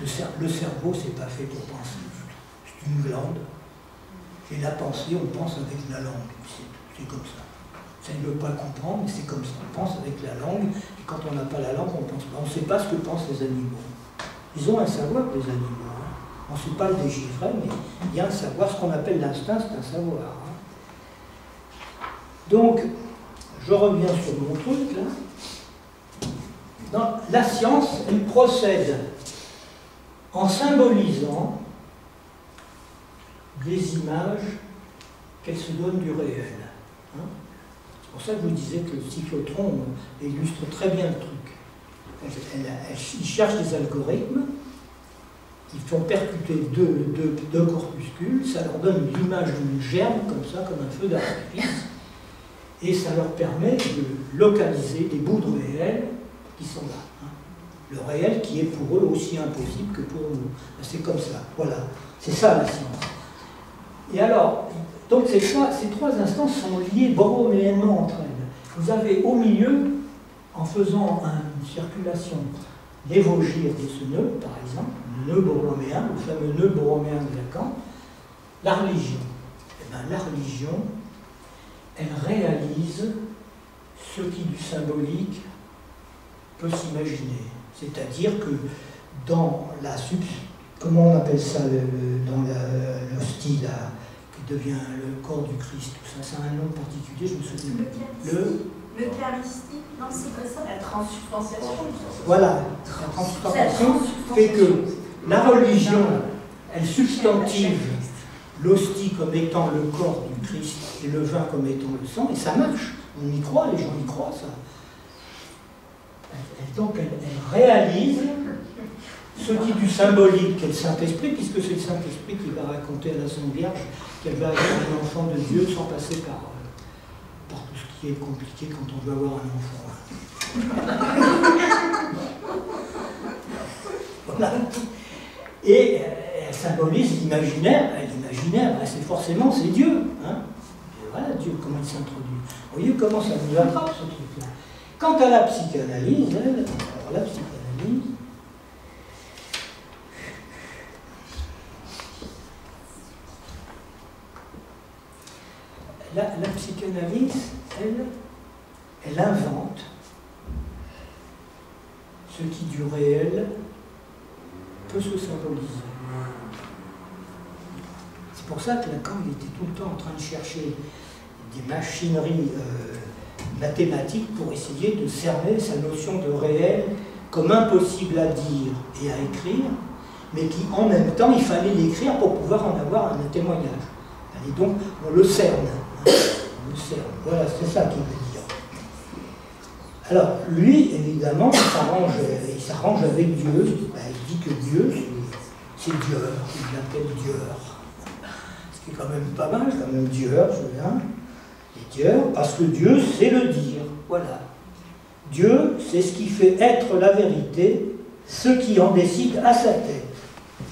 Speaker 2: le cerveau, c'est pas fait pour penser. C'est une glande. Et la pensée, on pense avec la langue. C'est comme ça. Ça ne veut pas comprendre, mais c'est comme ça. On pense avec la langue, et quand on n'a pas la langue, on ne pense pas. On ne sait pas ce que pensent les animaux. Ils ont un savoir, les animaux. Hein. On ne sait pas le déchiffrer, mais il y a un savoir. Ce qu'on appelle l'instinct, c'est un savoir. Hein. Donc, je reviens sur mon truc, là. La science, elle procède en symbolisant des images qu'elle se donne du réel. Hein. C'est pour ça que je vous disais que le cyclotron illustre très bien le truc. Il cherche des algorithmes, ils font percuter deux corpuscules, ça leur donne l'image d'une germe, comme ça, comme un feu d'artifice, et ça leur permet de localiser des bouts de réel qui sont là. Hein. Le réel qui est pour eux aussi impossible que pour nous. C'est comme ça. Voilà. C'est ça la science. Et alors, donc ces trois instances sont liées borroméennement entre elles. Vous avez au milieu, en faisant une circulation l'évogire de ce nœud, par exemple, le nœud borroméen, le fameux nœud borroméen de Lacan, la religion. Eh bien, la religion, elle réalise ce qui du symbolique peut s'imaginer. C'est-à-dire que dans la comment on appelle ça, dans l'hostie, qui devient le corps du Christ, tout ça, c'est un nom particulier, je me souviens.
Speaker 4: L'Eucharistie, non, c'est pas ça.
Speaker 5: La transsubstantiation.
Speaker 2: Voilà, la transsubstantiation fait que la religion, elle substantive l'hostie comme étant le corps du Christ et le vin comme étant le sang, et ça marche. On y croit, les gens y croient, ça. Donc elle réalise ce qui du symbolique est le Saint-Esprit, puisque c'est le Saint-Esprit qui va raconter à la Sainte Vierge qu'elle va avoir un enfant de Dieu sans passer par tout ce qui est compliqué quand on veut avoir un enfant. Voilà. Et elle symbolise l'imaginaire. L'imaginaire, c'est forcément, c'est Dieu. Hein. Et voilà, Dieu, comment il s'introduit. Vous voyez comment ça nous attrape, ce truc-là. Quant à la psychanalyse, la psychanalyse, elle invente ce qui du réel peut se symboliser. C'est pour ça que Lacan il était tout le temps en train de chercher des machineries mathématiques pour essayer de cerner sa notion de réel comme impossible à dire et à écrire, mais qui en même temps, il fallait l'écrire pour pouvoir en avoir un témoignage. Et donc, on le cerne. On le cerne. Voilà, c'est ça qu'il veut dire. Alors, lui, évidemment, il s'arrange avec Dieu. Il dit que Dieu, c'est Dieu. Il l'appelle Dieu. Ce qui est quand même pas mal, quand même Dieu, je viens. Dieu, parce que Dieu, c'est le dire. Voilà. Dieu, c'est ce qui fait être la vérité, ce qui en décide à sa tête.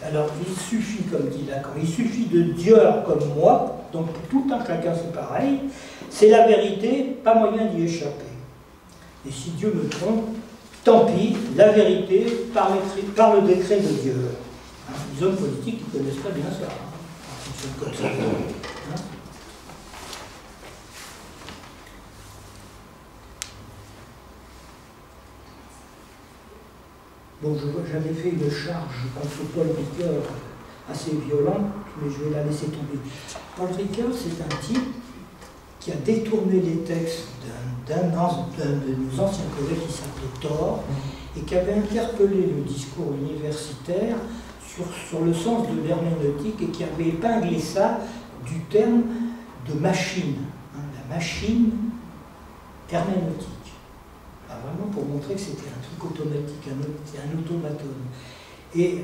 Speaker 2: Alors, il suffit, comme dit Lacan, il suffit de Dieu comme moi, donc tout un chacun c'est pareil, c'est la vérité, pas moyen d'y échapper. Et si Dieu me trompe, tant pis, la vérité par le décret de Dieu. Hein, les hommes politiques, ils connaissent très bien ça. Hein, comme ça. Hein. Bon, j'avais fait une charge contre Paul Ricoeur assez violente, mais je vais la laisser tomber. Paul Ricoeur, c'est un type qui a détourné les textes d'un de nos anciens collègues qui s'appelait Thor, et qui avait interpellé le discours universitaire sur le sens de l'herméneutique, et qui avait épinglé ça du terme de machine, hein, la machine herméneutique. Vraiment pour montrer que c'était un truc automatique, un automatone. Et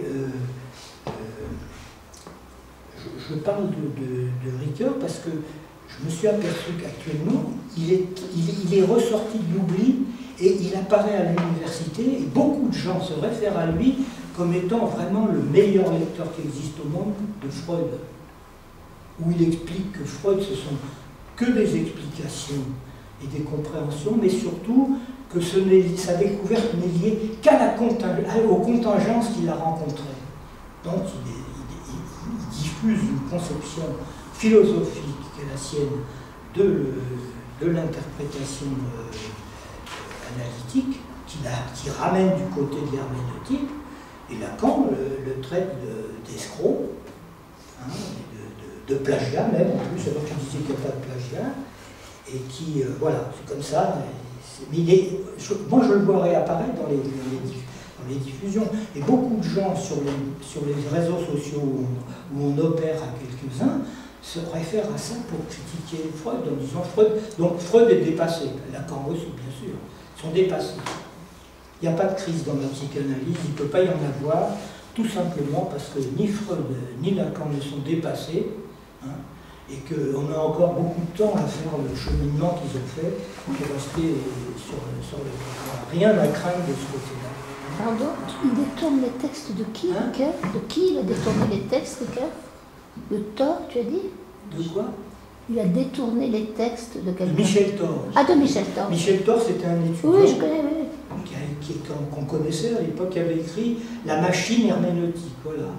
Speaker 2: je parle de Ricoeur parce que je me suis aperçu qu'actuellement, il est ressorti de l'oubli et il apparaît à l'université et beaucoup de gens se réfèrent à lui comme étant vraiment le meilleur lecteur qui existe au monde de Freud, où il explique que Freud, ce sont que des explications et des compréhensions, mais surtout que sa découverte n'est liée aux contingences qu'il a rencontrées. Donc il diffuse une conception philosophique qui est la sienne de l'interprétation analytique, qui ramène du côté de l'herméneutique, et Lacan le traite d'escroc, hein, de plagiat même, en plus, alors qu'il disait qu'il n'y a pas de plagiat, et qui, voilà, c'est comme ça. Moi, je le vois réapparaître dans les diffusions. Et beaucoup de gens sur les réseaux sociaux où on opère à quelques-uns se réfèrent à ça pour critiquer Freud en disant Freud. Donc Freud est dépassé. Lacan aussi, bien sûr. Ils sont dépassés. Il n'y a pas de crise dans la psychanalyse, il ne peut pas y en avoir, tout simplement parce que ni Freud ni Lacan ne sont dépassés. Hein, et qu'on a encore beaucoup de temps à faire le cheminement qu'ils ont fait pour rester sur le terrain. Rien à craindre de ce côté-là.
Speaker 3: Pardon, il détourne les textes de qui,
Speaker 2: hein?
Speaker 3: De qui il a détourné les textes, de Thor, tu as dit?
Speaker 2: De quoi?
Speaker 3: Il a détourné les textes de quelqu'un.
Speaker 2: Michel Thor.
Speaker 3: Ah, de Michel Thor.
Speaker 2: Michel Thor, c'était un étudiant
Speaker 3: Oui, je connais, oui.
Speaker 2: Qu'on connaissait à l'époque, qui avait écrit La machine herméneutique. Voilà.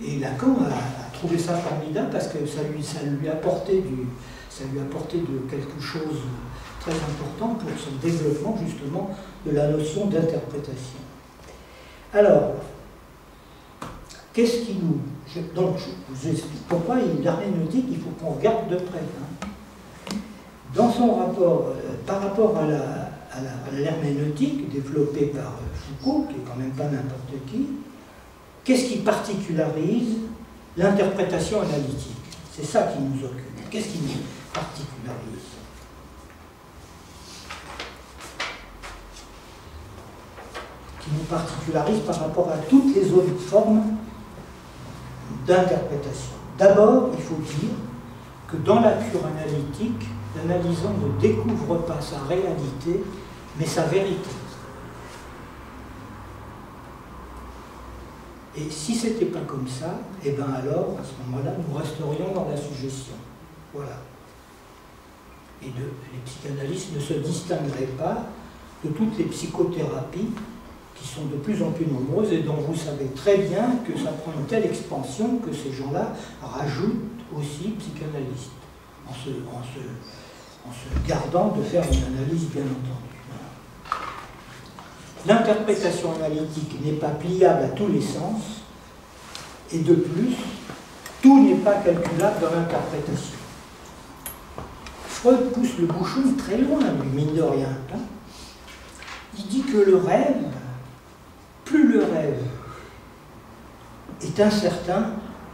Speaker 2: Et Lacan a trouvé ça formidable parce que ça lui apportait de quelque chose de très important pour son développement justement de la notion d'interprétation. Alors, qu'est-ce qui nous... Donc, je vous explique pourquoi l'herméneutique, il faut qu'on regarde de près. Hein. Dans son rapport, par rapport à l'herméneutique développée par Foucault, qui est quand même pas n'importe qui, qu'est-ce qui particularise l'interprétation analytique? C'est ça qui nous occupe. Qu'est-ce qui nous particularise? Qui nous particularise par rapport à toutes les autres formes d'interprétation. D'abord, il faut dire que dans la cure analytique, l'analysant ne découvre pas sa réalité, mais sa vérité. Et si ce n'était pas comme ça, eh bien alors, à ce moment-là, nous resterions dans la suggestion. Voilà. Et les psychanalystes ne se distingueraient pas de toutes les psychothérapies qui sont de plus en plus nombreuses et dont vous savez très bien que ça prend une telle expansion que ces gens-là rajoutent aussi psychanalystes, en se gardant de faire une analyse bien entendue. L'interprétation analytique n'est pas pliable à tous les sens, et de plus, tout n'est pas calculable dans l'interprétation. Freud pousse le bouchon très loin, lui, mine de rien. Hein. Il dit que le rêve, plus le rêve est incertain,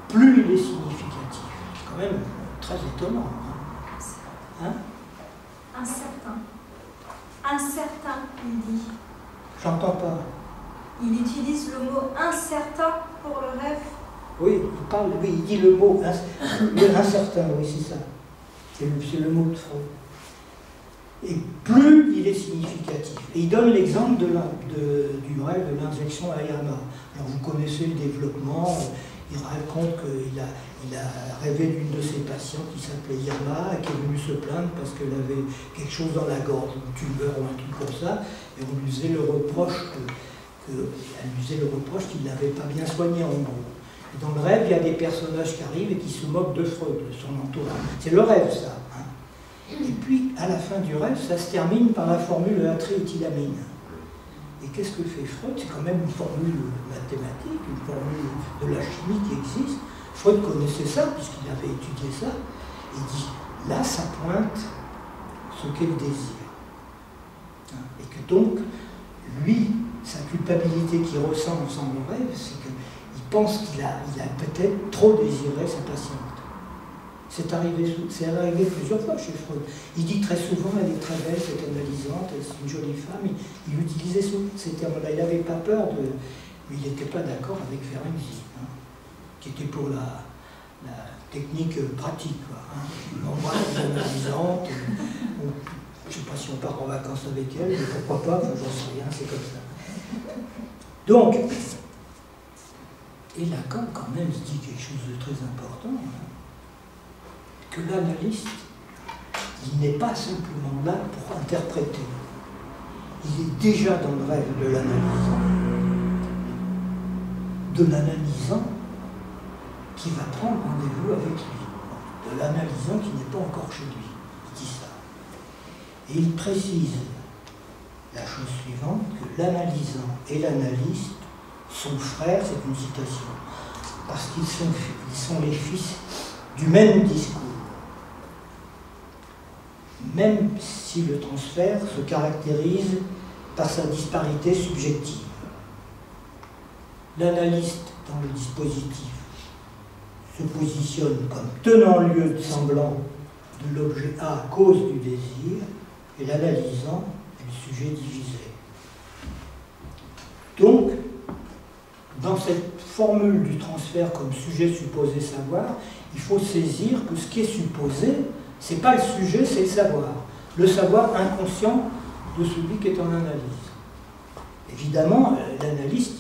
Speaker 2: plus il est significatif. C'est quand même très étonnant. Hein?
Speaker 4: Incertain. Incertain, il dit.
Speaker 2: J'entends pas.
Speaker 4: Il utilise le mot incertain pour le rêve.
Speaker 2: Oui, il dit le mot incertain, oui, c'est ça. C'est le mot de Freud. Et plus il est significatif. Et il donne l'exemple du rêve de l'injection à Irma. Alors vous connaissez le développement, il raconte qu'il a rêvé d'une de ses patientes qui s'appelait Irma, qui est venue se plaindre parce qu'elle avait quelque chose dans la gorge, un tumeur ou un truc comme ça, et on lui faisait le reproche qu'il ne l'avait pas bien soigné en gros. Et dans le rêve, il y a des personnages qui arrivent et qui se moquent de Freud, de son entourage. C'est le rêve, ça. Hein. Et puis, à la fin du rêve, ça se termine par la formule atriéthylamine. Et qu'est-ce que fait Freud? C'est quand même une formule mathématique, une formule de la chimie qui existe. Freud connaissait ça, puisqu'il avait étudié ça. Il dit, là, ça pointe ce qu'est le désir. Hein. Et que donc, lui, sa culpabilité qu'il ressent dans le rêve, c'est qu'il pense qu'il a peut-être trop désiré sa patiente. C'est arrivé plusieurs fois chez Freud. Il dit très souvent, elle est très belle, cette analysante, c'est une jolie femme. Il utilisait ces termes-là. Il n'avait pas peur de... Mais il n'était pas d'accord avec Ferenczi, hein, qui était pour la technique pratique. Quoi, hein. On voit une analysante, je ne sais pas si on part en vacances avec elle, mais pourquoi pas, enfin, j'en sais rien, c'est comme ça. Donc, et Lacan, quand même, se dit quelque chose de très important, hein, que l'analyste, il n'est pas simplement là pour interpréter. Il est déjà dans le rêve de l'analysant qui va prendre rendez-vous avec lui, de l'analysant qui n'est pas encore chez lui. Il Et il précise la chose suivante, que l'analysant et l'analyste sont frères, c'est une citation, parce qu'ils sont les fils du même discours, même si le transfert se caractérise par sa disparité subjective. L'analyste dans le dispositif se positionne comme tenant lieu de semblant de l'objet A cause du désir, et l'analysant est le sujet divisé. Donc, dans cette formule du transfert comme sujet supposé savoir, il faut saisir que ce qui est supposé, ce n'est pas le sujet, c'est le savoir inconscient de celui qui est en analyse. Évidemment, l'analyste,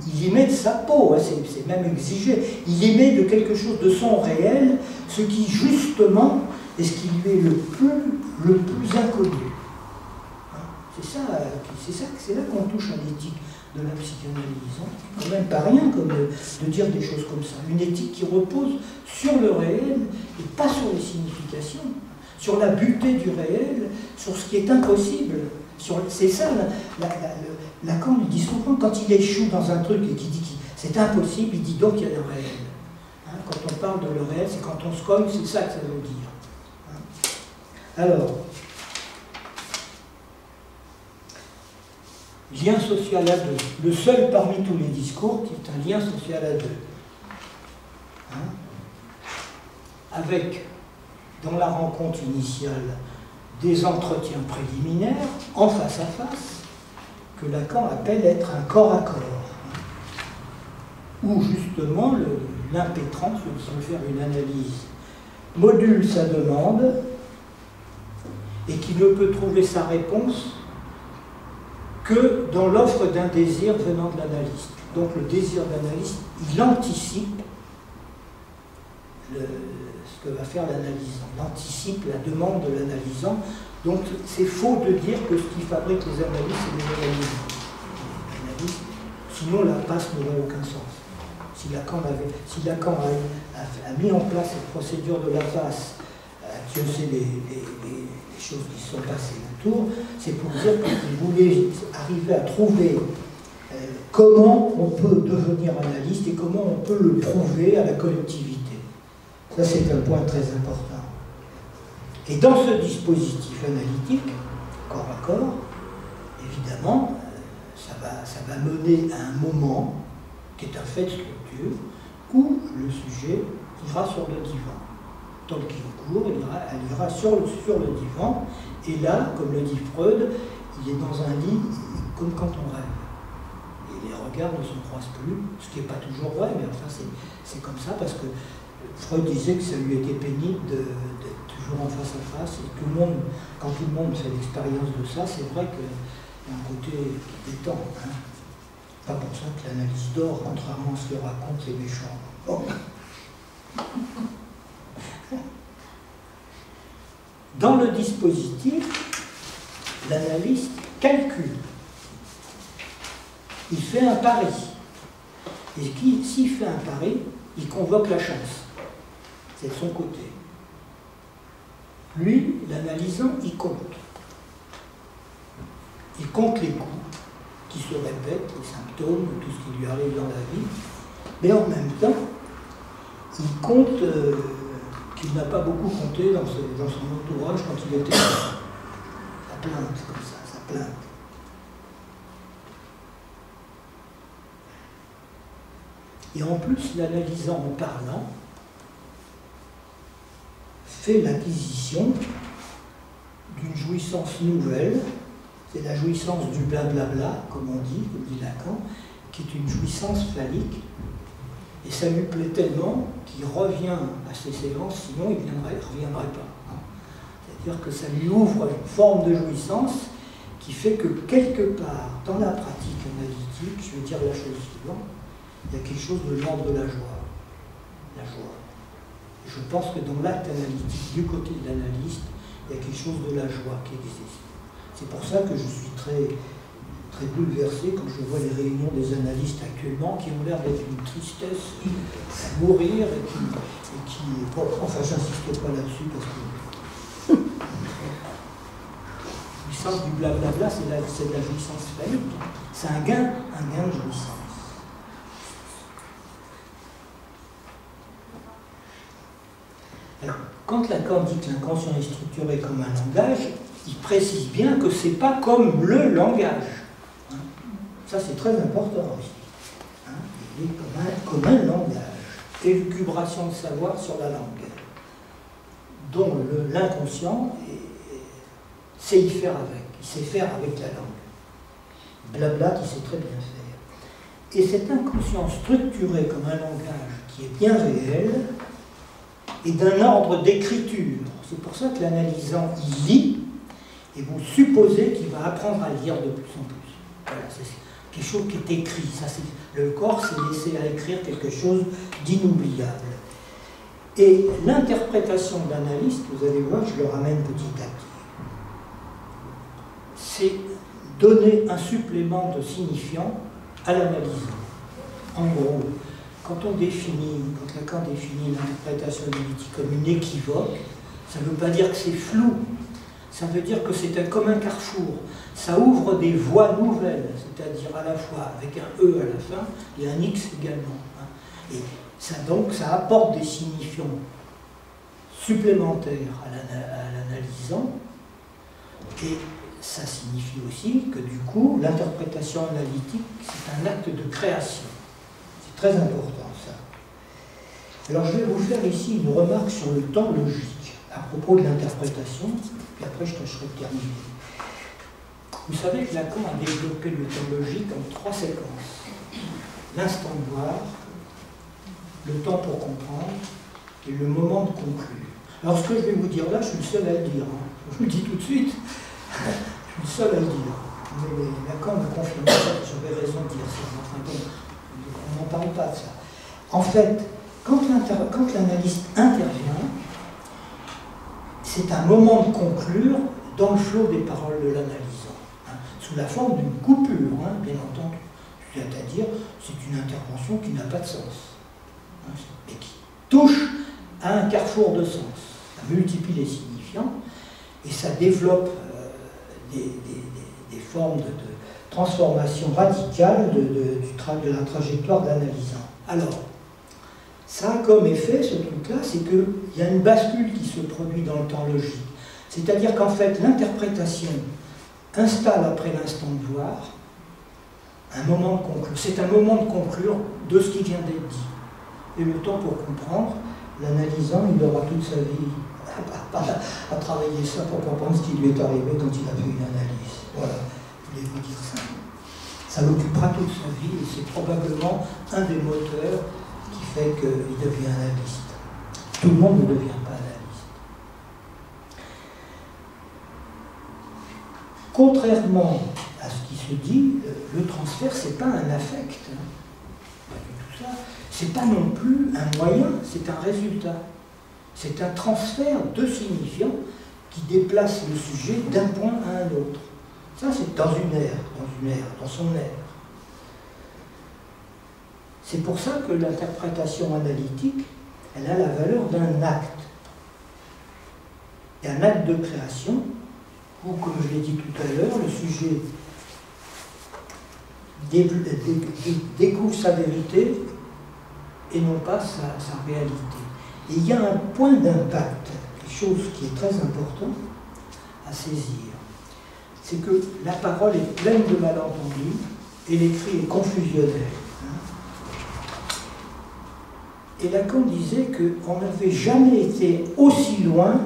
Speaker 2: il y met de sa peau, hein, c'est même exigé, il y met de quelque chose de son réel, ce qui justement est ce qui lui est le plus inconnu. Hein, c'est là qu'on touche à l'éthique de la psychanalyse. C'est quand même pas rien comme de dire des choses comme ça. Une éthique qui repose sur le réel et pas sur les significations, sur la butée du réel, sur ce qui est impossible. C'est ça, Lacan lui dit souvent, quand il échoue dans un truc et qu'il dit que c'est impossible, il dit donc il y a le réel. Hein, quand on parle de le réel, c'est quand on se cogne, c'est ça que ça veut dire. Hein. Alors, lien social à deux. Le seul parmi tous les discours qui est un lien social à deux. Hein, avec, dans la rencontre initiale, des entretiens préliminaires, en face à face, que Lacan appelle être un corps à corps, où justement l'impétrant, celui qui veut faire une analyse, module sa demande et qui ne peut trouver sa réponse que dans l'offre d'un désir venant de l'analyste. Donc le désir de l'analyste, il anticipe ce que va faire l'analysant. Il anticipe la demande de l'analysant. Donc c'est faux de dire que ce qui fabrique les analyses, c'est les analystes. Sinon la passe n'aurait aucun sens. Si Lacan a mis en place cette procédure de la passe, Dieu sait les choses qui se sont passées autour, c'est pour dire qu'il voulait arriver à trouver comment on peut devenir analyste et comment on peut le prouver à la collectivité. Ça, c'est un point très important. Et dans ce dispositif analytique, corps à corps, évidemment, ça va mener à un moment, qui est un fait de structure, où le sujet ira sur le divan. Tant qu'il court, elle ira sur le divan, et là, comme le dit Freud, il est dans un lit comme quand on rêve. Et les regards ne se croisent plus, ce qui n'est pas toujours vrai, mais enfin c'est comme ça, parce que Freud disait que ça lui était pénible d'être toujours en face à face, et quand tout le monde fait l'expérience de ça, c'est vrai qu'il y a un côté qui détend. Hein. Pas pour ça que l'analyse d'or, contrairement à ce que racontent les méchants. Bon. Dans le dispositif, l'analyste calcule. Il fait un pari. Et s'il fait un pari, il convoque la chance. C'est de son côté. Lui, l'analysant, il compte. Il compte les coups qui se répètent, les symptômes, tout ce qui lui arrive dans la vie. Mais en même temps, il compte qu'il n'a pas beaucoup compté dans son entourage quand il était sa plainte, comme ça, sa plainte. Et en plus, l'analysant en parlant fait l'acquisition d'une jouissance nouvelle, c'est la jouissance du blablabla, comme dit Lacan, qui est une jouissance phallique, et ça lui plaît tellement qu'il revient à ces séances, sinon il ne reviendrait pas. C'est-à-dire que ça lui ouvre une forme de jouissance qui fait que quelque part, dans la pratique analytique, je vais dire la chose suivante, il y a quelque chose de l'ordre de la joie. La joie. Et je pense que dans l'acte analytique, du côté de l'analyste, il y a quelque chose de la joie qui existe. C'est pour ça que je suis très bouleversé quand je vois les réunions des analystes actuellement qui ont l'air d'être une tristesse à mourir et qui bon, enfin, j'insiste pas là-dessus parce que jouissance du blablabla, c'est de la jouissance phallique. C'est un gain de jouissance. Alors, quand Lacan dit que l'inconscient est structuré comme un langage, il précise bien que ce n'est pas comme le langage. Hein. Ça, c'est très important aussi. Hein. Il est comme un langage. Élucubration de savoir sur la langue, dont l'inconscient sait y faire avec. Il sait faire avec la langue. Blabla qui sait très bien faire. Et cet inconscient structuré comme un langage qui est bien réel est d'un ordre d'écriture. C'est pour ça que l'analysant, il lit, et vous supposez qu'il va apprendre à lire de plus en plus. Voilà, c'est quelque chose qui est écrit. Ça, le corps s'est laissé à écrire quelque chose d'inoubliable. Et l'interprétation de l'analyste, vous allez voir, je le ramène petit à petit, c'est donner un supplément de signifiant à l'analysant. En gros, quand Lacan définit l'interprétation analytique comme une équivoque, ça ne veut pas dire que c'est flou, ça veut dire que c'est comme un carrefour. Ça ouvre des voies nouvelles, c'est-à-dire à la fois avec un E à la fin et un X également. Et ça, donc, ça apporte des signifiants supplémentaires à l'analysant, et ça signifie aussi que du coup, l'interprétation analytique, c'est un acte de création. C'est très important, ça. Alors, je vais vous faire ici une remarque sur le temps logique, à propos de l'interprétation, puis après je tâcherai de terminer. Vous savez que Lacan a développé le temps logique en 3 séquences. L'instant de voir, le temps pour comprendre, et le moment de conclure. Alors, ce que je vais vous dire là, je suis le seul à le dire. Hein. Je vous le dis tout de suite. Je suis le seul à le dire. Mais Lacan me confirme ça, j'avais raison de dire ça. Enfin, bon, on n'en parle pas de ça. En fait, quand l'analyste intervient, c'est un moment de conclure dans le flot des paroles de l'analysant, hein, sous la forme d'une coupure, hein, bien entendu. C'est-à-dire, c'est une intervention qui n'a pas de sens, hein, mais qui touche à un carrefour de sens. Ça multiplie les signifiants et ça développe des formes de transformation radicale de la trajectoire de l'analysant. Alors, ça a comme effet, ce truc-là, c'est qu'il y a une bascule qui se produit dans le temps logique. C'est-à-dire qu'en fait, l'interprétation installe après l'instant de voir un moment de conclure. C'est un moment de conclure de ce qui vient d'être dit. Et le temps pour comprendre, l'analysant, il aura toute sa vie à travailler ça pour comprendre ce qui lui est arrivé quand il a fait une analyse. Voilà, je voulais vous dire ça. Ça l'occupera toute sa vie et c'est probablement un des moteurs qui fait qu'il devient analyste. Tout le monde ne devient pas analyste. Contrairement à ce qui se dit, le transfert, c'est pas un affect. Hein. Pas du tout ça. C'est pas non plus un moyen, c'est un résultat. C'est un transfert de signifiants qui déplace le sujet d'un point à un autre. Ça, c'est dans son aire. C'est pour ça que l'interprétation analytique, elle a la valeur d'un acte. Et un acte de création, où, comme je l'ai dit tout à l'heure, le sujet découvre sa vérité et non pas sa réalité. Et il y a un point d'impact, quelque chose qui est très important à saisir. C'est que la parole est pleine de malentendus et l'écrit est confusionnel. Et Lacan disait qu'on n'avait jamais été aussi loin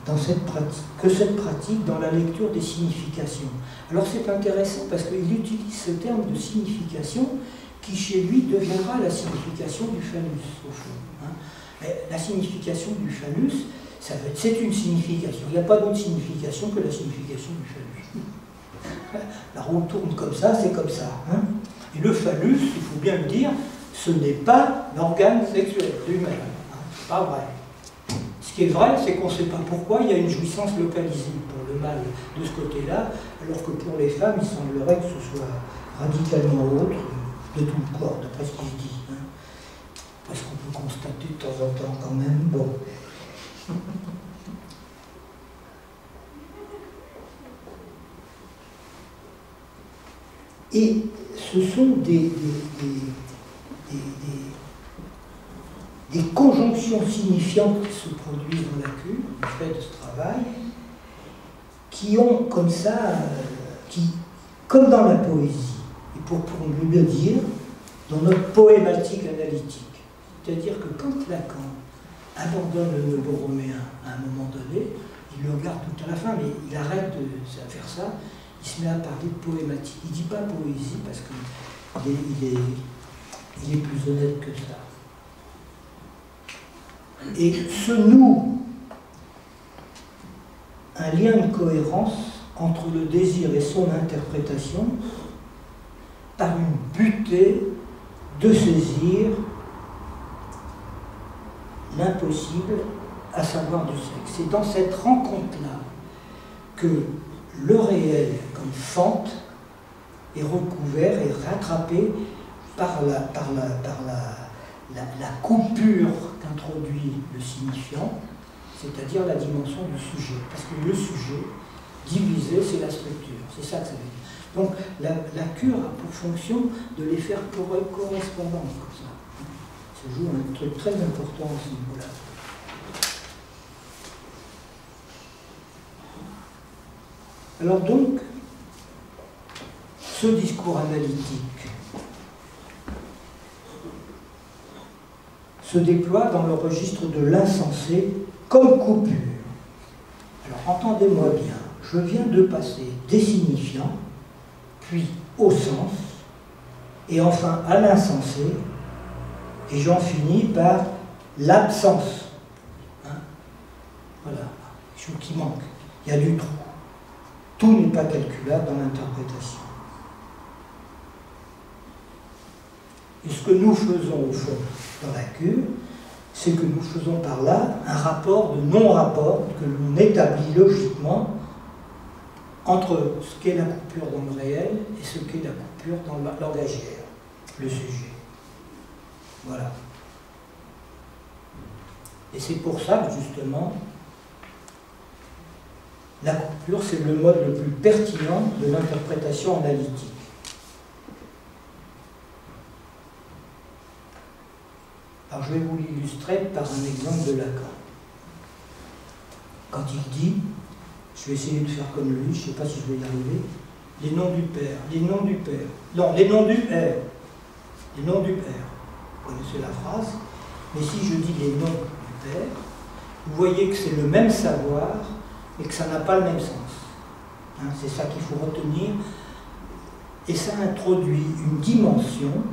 Speaker 2: dans cette pratique dans la lecture des significations. Alors c'est intéressant parce qu'il utilise ce terme de signification qui chez lui deviendra la signification du phallus, au fond. Hein. La signification du phallus, c'est une signification. Il n'y a pas d'autre signification que la signification du phallus. La roue tourne comme ça, c'est comme ça. Hein. Et le phallus, il faut bien le dire, ce n'est pas l'organe sexuel lui-même. Hein. C'est pas vrai. Ce qui est vrai, c'est qu'on ne sait pas pourquoi il y a une jouissance localisée pour le mâle de ce côté-là, alors que pour les femmes, il semblerait que ce soit radicalement autre de tout le corps, d'après ce qu'il dit. Hein. Parce qu'on peut constater de temps en temps quand même. Bon. Et ce sont des conjonctions signifiantes qui se produisent dans la cure, du fait de ce travail, qui ont comme ça, comme dans la poésie, et pour mieux dire, dans notre poématique analytique. C'est-à-dire que quand Lacan abandonne le neuroroméen à un moment donné, il le regarde tout à la fin, mais il arrête de faire ça, il se met à parler de poématique. Il ne dit pas poésie parce qu'il est plus honnête que ça. Et ce noue un lien de cohérence entre le désir et son interprétation par une butée de saisir l'impossible, à savoir du sexe. C'est dans cette rencontre-là que le réel, comme fente, est recouvert et rattrapé par la coupure qu'introduit le signifiant, c'est-à-dire la dimension du sujet. Parce que le sujet, divisé, c'est la structure. C'est ça que ça veut dire. Donc la cure a pour fonction de les faire correspondants, comme ça. Ça joue un truc très important à ce niveau-là. Alors donc, ce discours analytique se déploie dans le registre de l'insensé comme coupure. Alors entendez-moi bien, je viens de passer des signifiants, puis au sens, et enfin à l'insensé, et j'en finis par l'absence. Hein? Voilà, quelque chose qui manque, il y a du trou. Tout n'est pas calculable dans l'interprétation. Et ce que nous faisons au fond dans la cure, c'est que nous faisons par là un rapport de non-rapport que l'on établit logiquement entre ce qu'est la coupure dans le réel et ce qu'est la coupure dans le langagière, le sujet. Voilà. Et c'est pour ça que justement, la coupure, c'est le mode le plus pertinent de l'interprétation analytique. Alors je vais vous l'illustrer par un exemple de Lacan. Quand il dit, je vais essayer de faire comme lui, je ne sais pas si je vais y arriver, les noms du Père, les noms du Père, non, les noms du Père, les noms du Père. Vous connaissez la phrase, mais si je dis les noms du Père, vous voyez que c'est le même savoir, mais que ça n'a pas le même sens. Hein, c'est ça qu'il faut retenir. Et ça introduit une dimension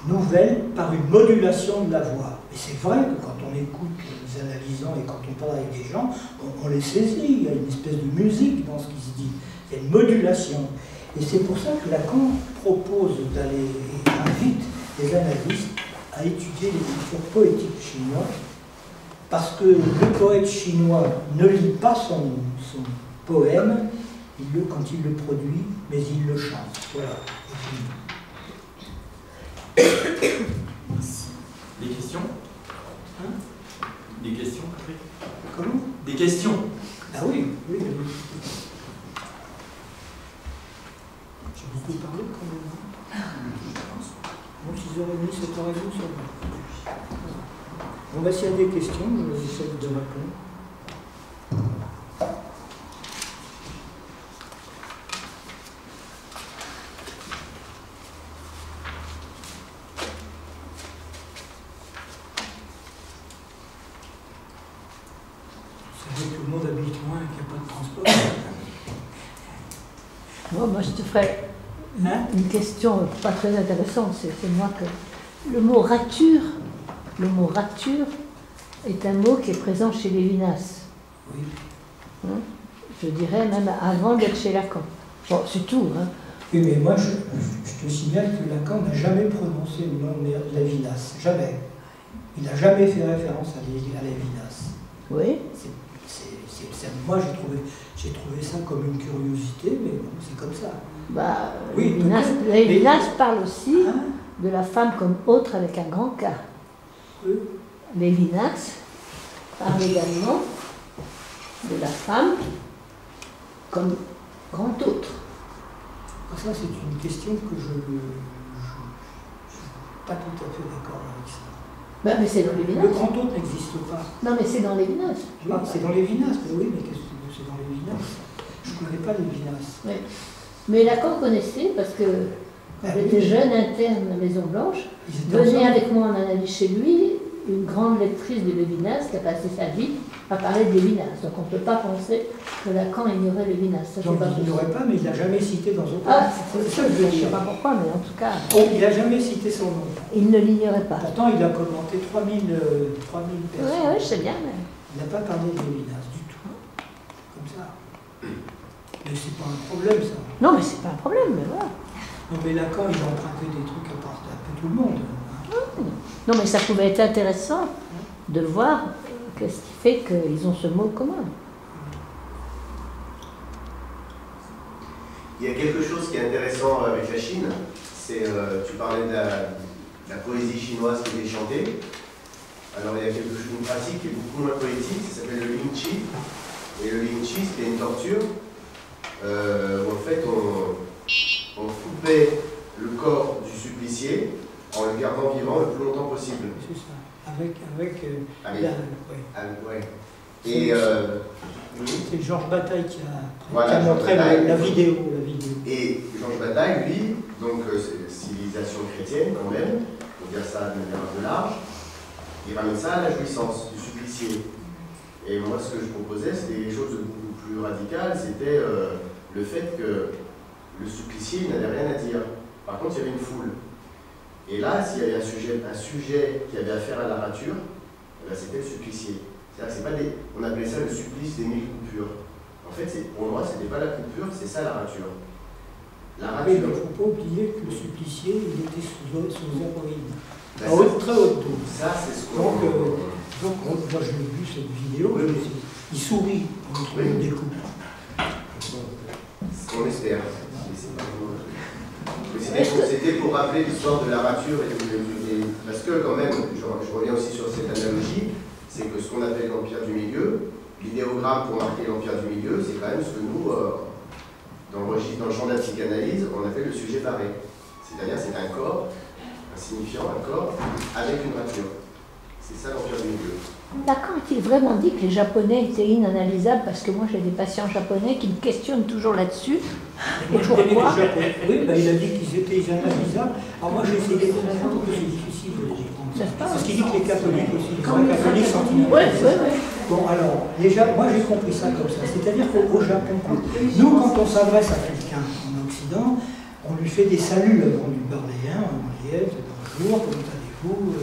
Speaker 2: nouvelle par une modulation de la voix. Et c'est vrai que quand on écoute les analysants et quand on parle avec des gens, on les saisit. Il y a une espèce de musique dans ce qui se dit. Il y a une modulation. Et c'est pour ça que Lacan propose d'aller, et invite les analystes à étudier l'écriture poétique chinoise, parce que le poète chinois ne lit pas son poème quand il le produit, mais il le chante. Voilà.
Speaker 1: Des questions?
Speaker 2: Hein?
Speaker 1: Des questions, Patrick?
Speaker 2: Comment?
Speaker 1: Des questions?
Speaker 2: Ah oui, oui, oui. J'ai beaucoup parlé quand même. Bon, 6h30, 7h30, ça va. Bon, bah, s'il y a des questions, j'essaie de répondre. Tout le monde habite loin et qu'il n'y a pas de transport.
Speaker 3: Bon, moi, je te ferai une question pas très intéressante. C'est moi que le mot rature est un mot qui est présent chez Lévinas.
Speaker 2: Oui.
Speaker 3: Hein, je dirais même avant d'être chez Lacan. Bon, c'est tout. Hein.
Speaker 2: Oui, mais moi, je te signale que Lacan n'a jamais prononcé le nom de Lévinas. Jamais. Il n'a jamais fait référence à Lévinas.
Speaker 3: Oui.
Speaker 2: Moi, j'ai trouvé ça comme une curiosité, mais bon, c'est comme ça.
Speaker 3: Bah,
Speaker 2: oui,
Speaker 3: Lévinas parle aussi
Speaker 2: hein?
Speaker 3: de la femme comme autre avec un grand K.
Speaker 2: Oui.
Speaker 3: Lévinas parle également de la femme comme grand autre.
Speaker 2: Ça, c'est une question que je ne suis pas tout à fait d'accord avec ça.
Speaker 3: Ben, mais c'est dans
Speaker 2: Le
Speaker 3: Lévinas.
Speaker 2: grand hôte n'existe pas.
Speaker 3: Non, mais c'est dans Lévinas.
Speaker 2: Oui, c'est dans Lévinas, mais oui, mais qu'est-ce que c'est dans Lévinas? Je ne connais pas Lévinas.
Speaker 3: Oui. Mais Lacan connaissait parce que quand j'étais jeune interne à la Maison Blanche,
Speaker 2: Ils étaient
Speaker 3: venait
Speaker 2: ensemble.
Speaker 3: avec moi en analyse chez lui une grande lectrice de Lévinas qui a passé sa vie à parler de Lévinas. Donc on ne peut pas penser que Lacan ignorait Lévinas. Ça,
Speaker 2: Donc
Speaker 3: c'est pas
Speaker 2: il
Speaker 3: possible.
Speaker 2: n'aurait pas, mais il ne l'a jamais cité dans aucun.
Speaker 3: Ah,
Speaker 2: c'est ça que je veux
Speaker 3: je ne sais
Speaker 2: dire.
Speaker 3: pas pourquoi, mais en tout cas,
Speaker 2: Oh, il n'a jamais cité son nom.
Speaker 3: il ne l'ignorait pas.
Speaker 2: Pourtant, il a commenté 3000 personnes.
Speaker 3: Oui, je sais bien. Mais...
Speaker 2: Il n'a pas parlé de Lévinas du tout. Comme ça. Mais c'est pas un problème, ça.
Speaker 3: Non, mais c'est pas un problème, mais voilà.
Speaker 2: Non, mais Lacan, il a emprunté des trucs à part un peu tout le monde. Hein.
Speaker 3: Non, mais ça pouvait être intéressant de voir qu'est-ce qui fait qu'ils ont ce mot commun.
Speaker 5: Il y a quelque chose qui est intéressant avec la Chine, c'est, tu parlais de la poésie chinoise qui était chantée. Alors il y a une pratique qui est beaucoup moins poétique, ça s'appelle le Ling Chi. Et le Ling Chi, c'était une torture où en fait on coupait le corps du supplicié en le gardant vivant le plus longtemps possible.
Speaker 2: C'est ça. Avec
Speaker 5: Avec-
Speaker 2: ouais.
Speaker 5: ouais. Et oui.
Speaker 2: C'est Georges Bataille qui a
Speaker 5: Voilà, Georges
Speaker 2: montré
Speaker 5: Bataille.
Speaker 2: la vidéo.
Speaker 5: Et Georges Bataille, lui, donc c'est civilisation chrétienne quand même, on peut dire ça de manière un peu large, il ramène ça à la jouissance du supplicié. Et moi, ce que je proposais, c'était des choses beaucoup plus radicales, c'était le fait que le supplicié n'avait rien à dire. Par contre, il y avait une foule. Et là, s'il y avait un sujet qui avait affaire à la rature, eh ben, c'était le supplicié. C'est-à-dire que c'est pas des, on appelait ça le supplice des 1000 coupures. En fait, pour moi, ce n'était pas la coupure, c'est ça la rature. La
Speaker 2: Il ne
Speaker 5: rature,
Speaker 2: faut pas oublier que le supplicié, il était sous héroïne.
Speaker 5: ben,
Speaker 2: À haute, très haute dose.
Speaker 5: ça, c'est ce qu'on...
Speaker 2: Donc, moi, je l'ai vu cette vidéo,
Speaker 5: Oui.
Speaker 2: il sourit quand
Speaker 5: Oui.
Speaker 2: il découpe.
Speaker 5: Ce qu'on espère. Mais c'est pas vraiment- Mais c'était pour rappeler l'histoire de la rature parce que quand même, je reviens aussi sur cette analogie, c'est que ce qu'on appelle l'Empire du Milieu, l'idéogramme pour marquer l'Empire du Milieu, c'est quand même ce que nous, dans le champ de la psychanalyse, on appelle le sujet barré. C'est-à-dire c'est un corps, un signifiant, un corps, avec une rature. C'est ça l'Empire du Milieu.
Speaker 3: Lacan a-t-il vraiment dit que les Japonais étaient inanalysables? Parce que moi j'ai des patients japonais qui me questionnent toujours là-dessus.
Speaker 2: Moi,
Speaker 3: Et
Speaker 2: je connais
Speaker 3: pourquoi?
Speaker 2: les Japonais. Oui, ben, il a dit qu'ils étaient inanalysables. Alors moi, j'ai essayé de comprendre que c'est difficile de les comprendre.
Speaker 3: N'est-ce pas?
Speaker 2: Parce qu'il dit que les catholiques aussi, les vrais catholiques sont
Speaker 3: Oui,
Speaker 2: inanalysables.
Speaker 3: oui, oui.
Speaker 2: Bon, alors, moi j'ai compris ça comme ça. C'est-à-dire qu'au Japon, nous, quand on s'adresse à quelqu'un en Occident, on lui fait des saluts avant de lui parler. Hein, Henriette, bonjour, comment allez-vous?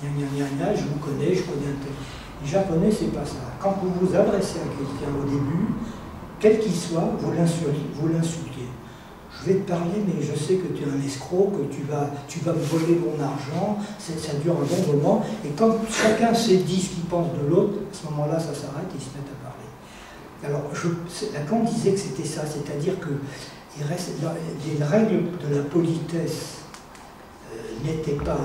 Speaker 2: Je vous connais, je connais un tel. Les Japonais, c'est pas ça. Quand vous vous adressez à quelqu'un au début, quel qu'il soit, vous l'insultez. Je vais te parler, mais je sais que tu es un escroc, que tu vas me voler mon argent, ça dure un bon moment. Et quand chacun s'est dit ce qu'il pense de l'autre, à ce moment-là, ça s'arrête et ils se mettent à parler. Alors, Lacan disait que c'était ça, c'est-à-dire que les règles de la politesse n'étaient pas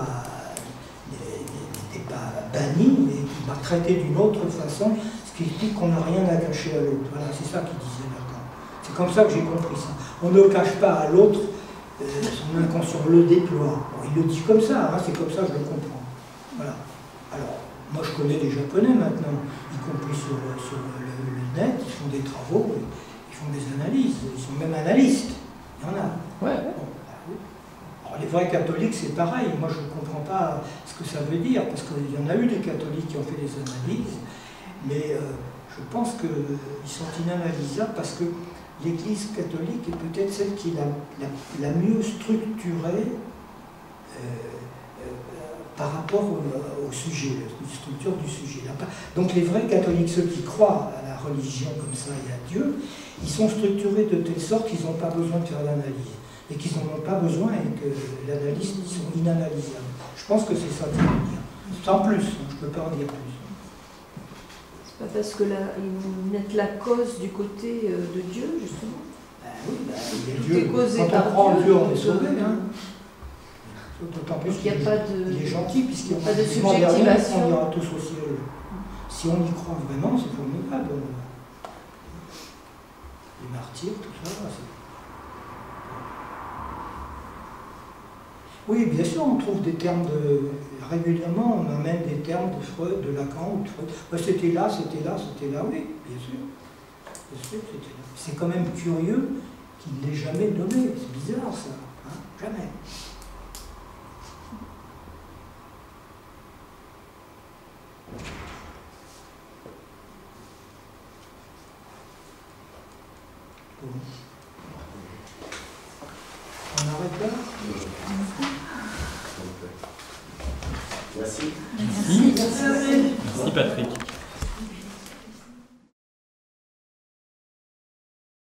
Speaker 2: bannies, mais traitées d'une autre façon, ce qui explique qu'on n'a rien à cacher à l'autre. Voilà, c'est ça qu'il disait Lacan. C'est comme ça que j'ai compris ça. On ne cache pas à l'autre son inconscient, on le déploie. Bon, il le dit comme ça, hein, c'est comme ça que je le comprends. Voilà. Alors, moi je connais les Japonais maintenant, y compris sur le net, ils font des travaux, ils font des analyses, ils sont même analystes. Il y en a.
Speaker 3: Ouais.
Speaker 2: Bon, bah oui. Alors, les vrais catholiques, c'est pareil. Moi, je ne comprends pas ce que ça veut dire, parce qu'il y en a eu des catholiques qui ont fait des analyses, mais je pense qu'ils sont inanalysables parce que l'Église catholique est peut-être celle qui est la mieux structurée par rapport au sujet, la structure du sujet. Donc les vrais catholiques, ceux qui croient à la religion comme ça et à Dieu, ils sont structurés de telle sorte qu'ils n'ont pas besoin de faire l'analyse. Et qu'ils n'en ont pas besoin et que l'analyse, ils sont inanalysables. Je pense que c'est ça que je veux dire. Sans plus, je ne peux pas en dire plus.
Speaker 6: C'est pas parce que là, ils mettent la cause du côté de Dieu, justement.
Speaker 2: Oui, il y a
Speaker 6: Tout
Speaker 2: Dieu.
Speaker 6: est causé
Speaker 2: Quand on
Speaker 6: par
Speaker 2: prend
Speaker 6: Dieu,
Speaker 2: Dieu, on est
Speaker 6: donc,
Speaker 2: sauvé. Hein. D'autant plus
Speaker 6: donc il n'y a pas de...
Speaker 2: qu'il est gentil, puisqu'il
Speaker 6: pas de
Speaker 2: on
Speaker 6: subjectivation.
Speaker 2: ira tous au ciel. Si on y croit vraiment, c'est formidable. Les martyrs, tout ça, c'est... Oui, bien sûr, on trouve des termes de... Régulièrement, on amène des termes de Freud, de Lacan ou de Freud. Ben, c'était là, oui, bien sûr. Bien sûr, c'était là. C'est quand même curieux qu'il ne l'ait jamais nommé. C'est bizarre, ça. Hein, jamais. Bon. On arrête là?
Speaker 5: Merci.
Speaker 1: Merci Patrick.